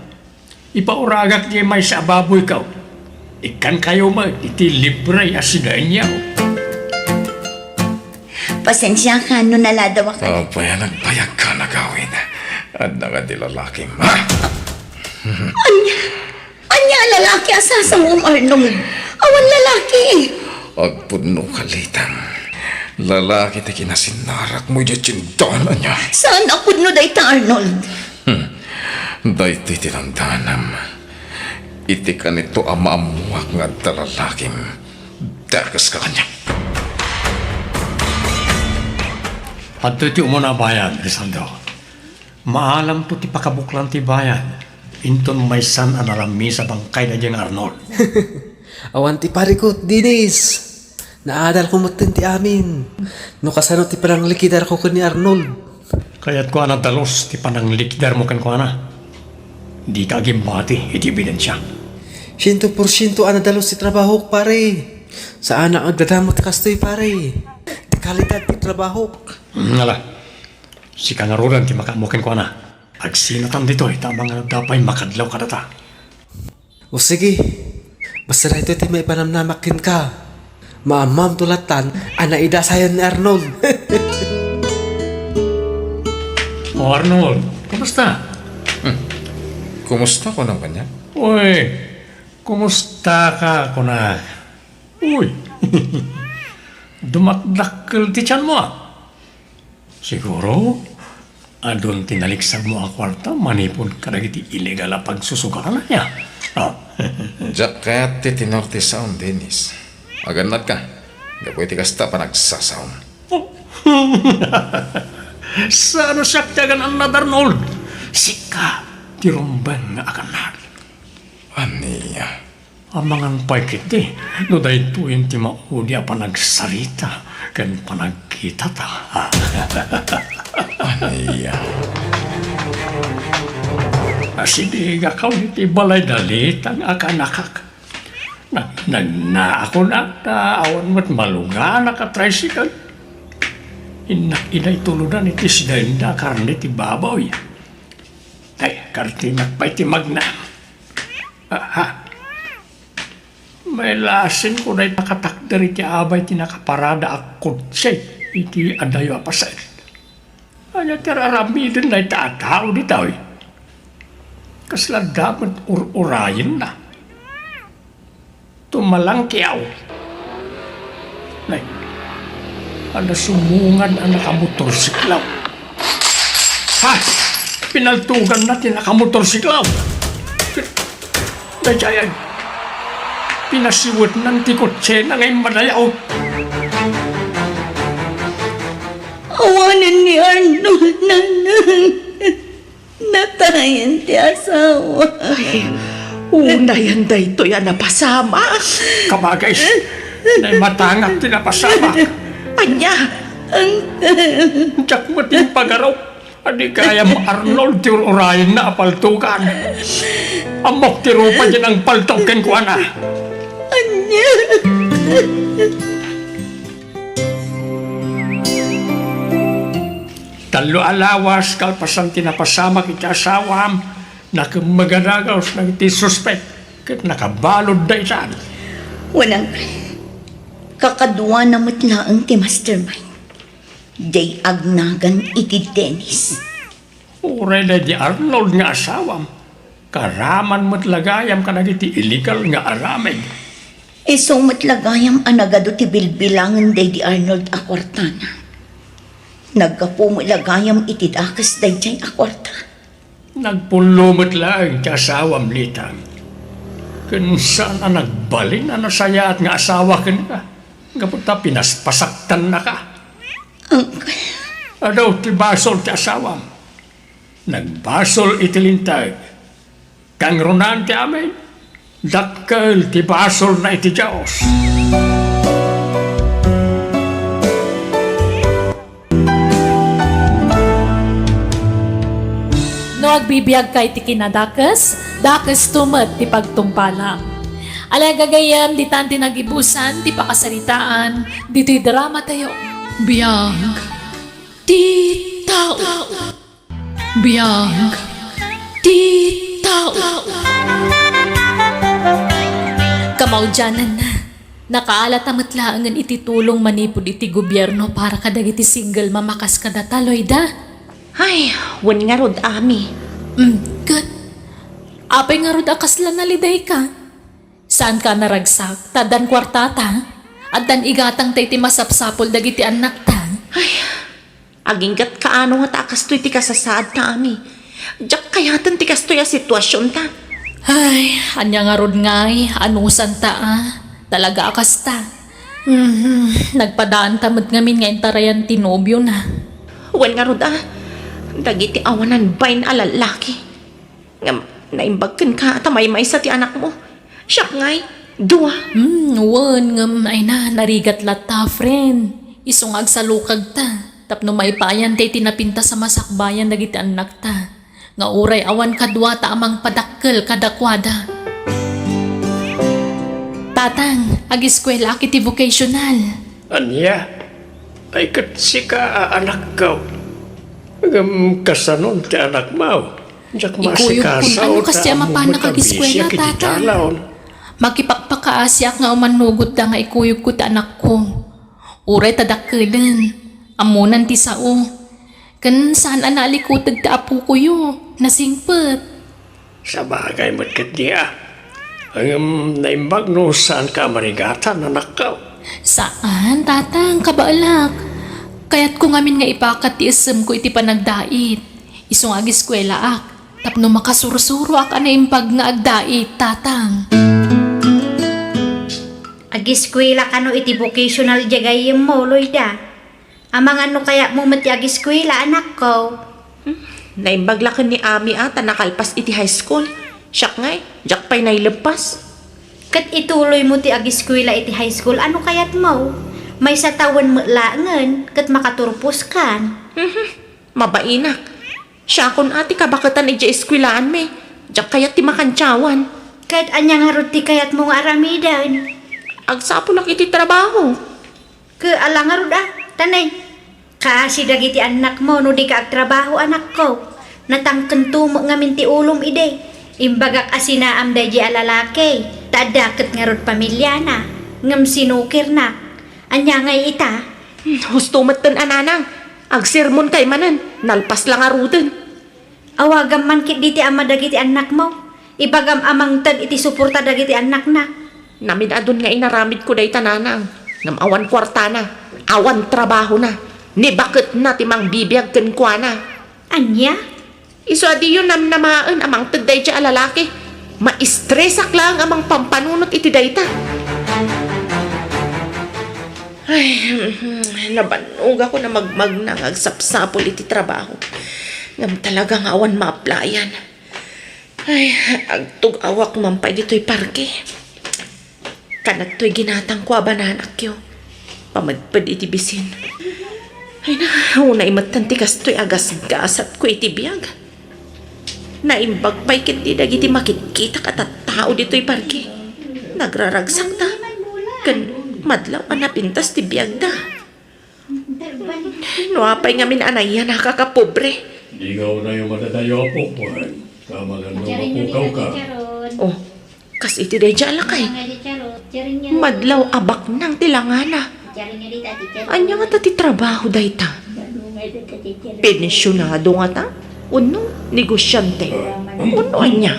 Ipauragak niya may sa baboy ka. Ikan kayo mag iti libre asidain niya. Pasensya ka, no naladawa ka. Paya nagbayag ka na gawin. At di lalaki ma. Anya lalaki asasa mo, Arnold. Awan lalaki. Agpuno kalitang. Lalaki ti kinasinarak mo yung chindonan niya. Saan ako no dayta, Arnold? Dahil ti tinandanam. Iti ka nito amaamuak nga dalalakim. Dagas ka kanya. At iti umuna bayan, Lisandro. Maalam to ti pakabuklan ti bayan. Inton may san analami sa bangkay na diyang Arnold. Awan ti parikot, Dinis. Naadal ko mutin ti amin. No kasano ti parang likidar ko ni Arnold. Kaya't ko anang dalos ti pananglikdar mo kan ko ana. Di ka gimbati iti ebidensya. 100% anadalos ti trabaho pare. Saan ang agdadamot kastoy pare. Ti kalidad ti trabaho. Ngala, si kangaruran ti makamukin ko ana. Agsinatan dito tamang nga dapay makadlaw ka data. O sige, basta na ito ti may panamnamakin ka. Maamam tulatan, anaidasayan ni Arnold. O Arnold, kumusta? Kumusta ko naman niya? Uy, kumusta ka kuna? Uy, dumakdakkel ti tiyan mo ah. Siguro, adon tinaliksag mo ang kwarta, manipon ka na iti illegal na pagsusugaran niya. Ah. Jakat ti tinorti sound, Dennis. Maganad ka. Gapoy ti kasta pa nagsasound. Saan saktagan ang Arnold? Sika, tirumban nga akanad. Aniya. Ang mga paikit no dahil tuwin ti maudi pa nagsarita, kan panagkita ta. Aniya. Asidiga ka iti balay dalit ang akanakak. Nagna ako na awan mo't malunga naka-tricycle. Inay tuludan iti sidayin na karne ti babaw. Ay, kartinak pa iti magna. May lasin ko na nakatakder iti abay ti nakaparada akot siya iti adayo apasay. Ano tiraramidin na iti atao dito kasla dapat urayin na. Tumalangkiyaw. Nay, ano sumungan ang nakamotorsiklaw. Ha! Pinaltugan natin nakamotorsiklaw. Nadyayan. Pinasiwot ng tikotse na ngayon manayaw. Awanan ni Arnold na natayan ti asawa. Una yan da ito yan napasama. Kabagay, na matangap tinapasama. Anya, Diyak mo ting pagaraw. Adi kaya mo Arnold urayin na apaltugan. Amok tirupan dyan ang paltoken ko na. Anya. Talo alawas kalpasan tinapasama kita asawam. Nakamadagaws ng iti suspect. Kat nakabalod da isan. Walang kakaduwa na mutla ang ti mastermind. Day agnagan iti Dennis. Uray na di Arnold nga asawam. Karaman mo't lagayam ka nagiti illegal nga aramid. So matlagayam anagado ti bilbilangan day di Arnold akwartana. Nagkapo mo lagayam iti dakas day jay akwarta. Nagpulumot lang ti asawam litang. Kung saan na nagbalin na nasaya at nga asawa ka na. Kapunta pinaspasaktan na ka. Uncle, Adaw ti basol ti asawam. Nagbasol itilintag. Kang runan ti amin. Dakkel ti basol na iti Diyos. No agbibiyag kay ti kinadakas, dakas tumet ti pagtumpala. Alagagayam di tanti nagibusan, ti pakasaritaan, dito'y drama tayo. Biyag, ti tao. Biyag, ti tao. Kamaudyanan na. Nakaalatamatlaangan iti tulong manipod iti gobyerno para kadagiti single mamakas kada taloy da. Ay, wan nga rod ami. Good. Apay nga rod akaslan naliday ka. Saan ka naragsak? Tadan kwartata? At dan igatang tay ti masapsapol dagiti anak ta. Aginggat kaano nga takas to'y ti kasasaad ta ami. Diyak kayatan ti kastoy a sitwasyon ta. Ay, anya nga rod ngay, anusan ta Talaga akas ta. Nagpadaan tamad ngamin nga intarayan tinobyo na. Wan nga rod dagiti awanan bain alalaki. Nga naimbagkan ka at may sa ti anak mo. Siyak ngay, dua. Wan ngam ay na, narigat lata, friend. Isungag sa lukag ta. Tapno maipayan tay tinapinta sa masakbayan dagiti anak ta. Nga uray awan kadwa ta amang padakkel kadakwada. Tatang, ag-eskwela akiti vocational. Anya, ay katsi ka anak ko. Kasanon ti anak mo. Diyak Ikuyog masikasaw kung ano kasi mapana kag-eskwela, tata. Makipagpakaasyak nga umanugot da nga ikuyog ko ti anak ko. Uray tadakkelan. Amunan ti sao. Kan saan analikutag ti apo ko yo. Nasingpet. Sa bagay mo't kat niya. Ang naimbag no saan ka marigatan anak ko. Saan, tatang, kabaalak? Kaya't kung amin nga ipakat ti isem ko iti panagdait. Isong ag-eskwela ak. Tapno makasurusuro ak anaimbag nga agdait, tatang. Ag-eskwela ka no iti vocational jagay yung mo, Loida. Amang ano kaya mo mati ag-eskwela, anak ko? Naimbaglakan ni ami ata nakalpas iti high school. Siyak ngay, diyak pa'y nailepas. Kat ituloy mo ti ag-eskwela iti high school, ano kayat mo? May sa tawan mo laangan, kat makaturpos kan. Mabainak. Siya kun ati kabakatan iti eskwelaan me. Diyak kayat ti makantsawan. Kat anya nga rod ti kayat mo nga aramidan. Agsapulak iti trabaho. Ke ala nga rod tanay. Kasi dagiti anak mo no di ka agtrabaho anak ko. Natangken tumo nga minti ulom ide. Imbagak asinaam dahi alalaki. Tadaket nga rod pamilya na. Ngam sinukir na. Anya ngay ita. Husto matan ananang. Agsermon kay manan. Nalpas lang aruten. Awagam man kit diti ama dagiti anak mo. Ibagam amang tad iti suporta dagiti anak na. Namin adun nga inaramid ko day tananang. Ngam awan kwarta na. Awan trabaho na. Ni bakit na timang bibiyag ken kwa na. Anya? Iso adi yun namaan amang taday siya alalaki. Ma-stressak lang amang pampanunot iti dayta. Ay, nabanog ako na magmagnang agsapsapol iti trabaho. Ngam talagang awan ma-applyan. Ay, agtug-awak mampay dito'y parke. Kanat to'y ginatang kwa bananak yo. Pamadpad iti bisin. Ay na, una imatan ti kasto'y agas-gasat ko iti biyag. Naimbag pa'y kiti dagiti makitkita katatao dito'y parke. Nagraragsak ta. Kan madlaw anapintas ti biyag da. Nuapay ngamin anaya nakakapobre. Ligaw na yung madadayo po, buwan. Kamagan mo mapukaw ka. Oh, kas iti day dyan lakay. Madlaw abak nang tilangana. Anya nga ti trabaho day ta. Pensyonado nga ta. Uno, negosyante. Uno niya.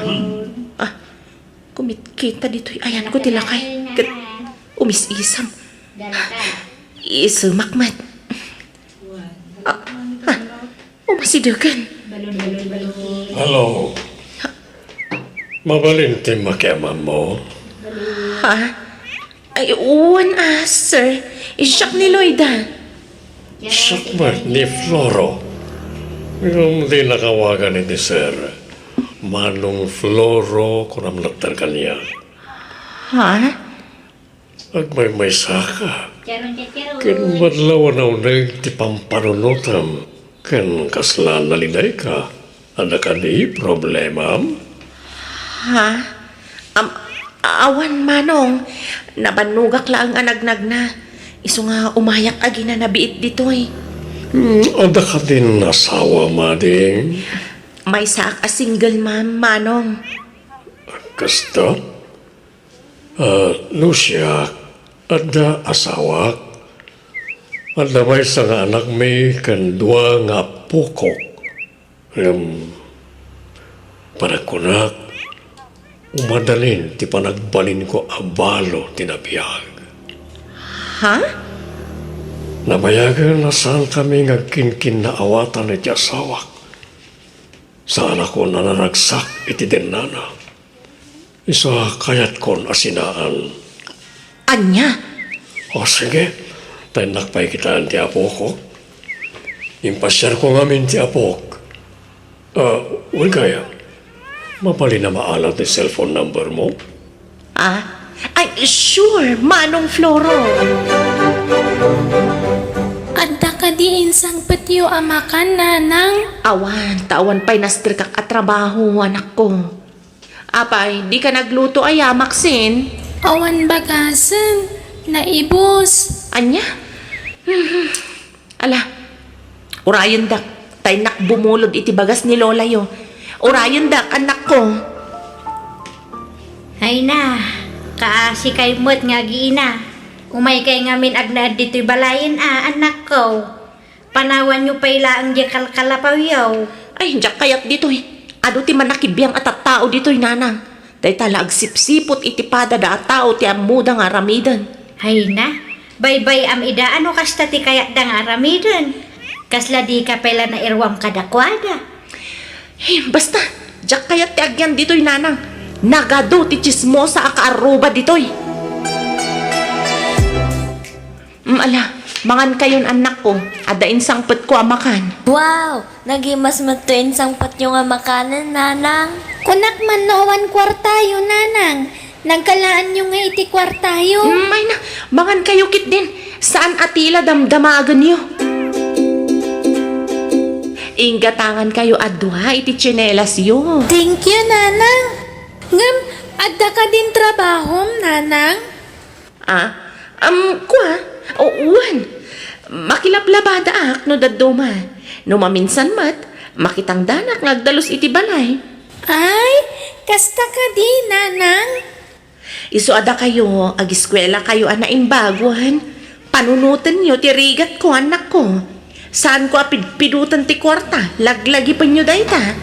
Kumit-kita dito'y ayan ko tilakay. Kat umis-isam. Isumakmat. Umasidagan. Hello. Mabalinti makiaman mo. Ha? Ay, uwan sir. Isyak ni Lloyda. Sakmat ni Floro. Yung di nakawagan ni Sir. Manong Floro kunam laktar kanya. Ha? Agmay saka. Ken madlaw na unay ti pampanunutam. Ken kaslan nalinay ka. Ada ka di problema? Ha? Awan manong. Nabanugak lang ang anagnag na. Iso nga umayak agi na nabiit dito'y. Ada ka din asawa, mading. May saak a single ma'am, manong. Kasta? Lucia, ada asawa. Ada may sa nga anak may kandua nga pukok. Panakunak, umadalin ti panagbalin ko abalo tinabiyag. Ha? Nabayagan na saan kami nga kinkin na awatan iti asawak. Saan ako nanaragsak iti denana. Isa kayat kon asinaan. Anya? O sige, tayo nakpay kita ti apo ko. Impasyar ko ngamin ti apok. Uy kaya, mapali na maalat ni cellphone number mo? Ay, sure, manong Floro. Adda ka di insang petyo amakan, nanang. Tawan pa'y nastir kak atrabaho, anak ko. Apay, di ka nagluto ay Maxine. Awan bagasan. Naibos. Anya? Ala, urayon dak, tay nakbumulod iti bagas ni Lola yo. Urayon dak, anak ko. Ay na, kaasi kay mo't nga giina. Umay kay ngamin agnaad dito'y balayin anak ko. Panawan nyo pa'y laang di kalkalapaw yaw. Ay, jak kayat dito'y. Ado ti manakibiyang at tao dito'y nanang. Day tala agsipsipot iti pada da tao ti amuda nga ramidan. Hay na, baybay am ida ano kasta ti kayat da nga ramidan. Kasla di ka pala na irwam kadakwada. Basta, jak kayat ti agyan dito'y nanang. Nagado ti chismosa akaaruba dito'y. Ala, mangan kayon anak ko. Adain sangpet ko amakan. Wow! Nagimas matuin sangpat yung makanan, nanang. Kunak man nawan kwartayo, nanang. Nagkalaan nyo nga iti kwartayo. May na, mangan kayo kit din. Saan atila damdamagan nyo? Inggatangan kayo adwa iti tsinelas yo. Thank you, nanang. Ngam, adda ka din trabahom, nanang. Kwa? Uwan. Makilablabada ak no daduma. No maminsan mat, makitang danak ngagdalos iti balay. Ay, kasta ka di, nanang. Iso ada kayo, agiskwela kayo imbaguhan. Panunutan nyo, tirigat ko anak ko. Saan ko apidpidutan ti kwarta? Laglagi pa nyo dayta.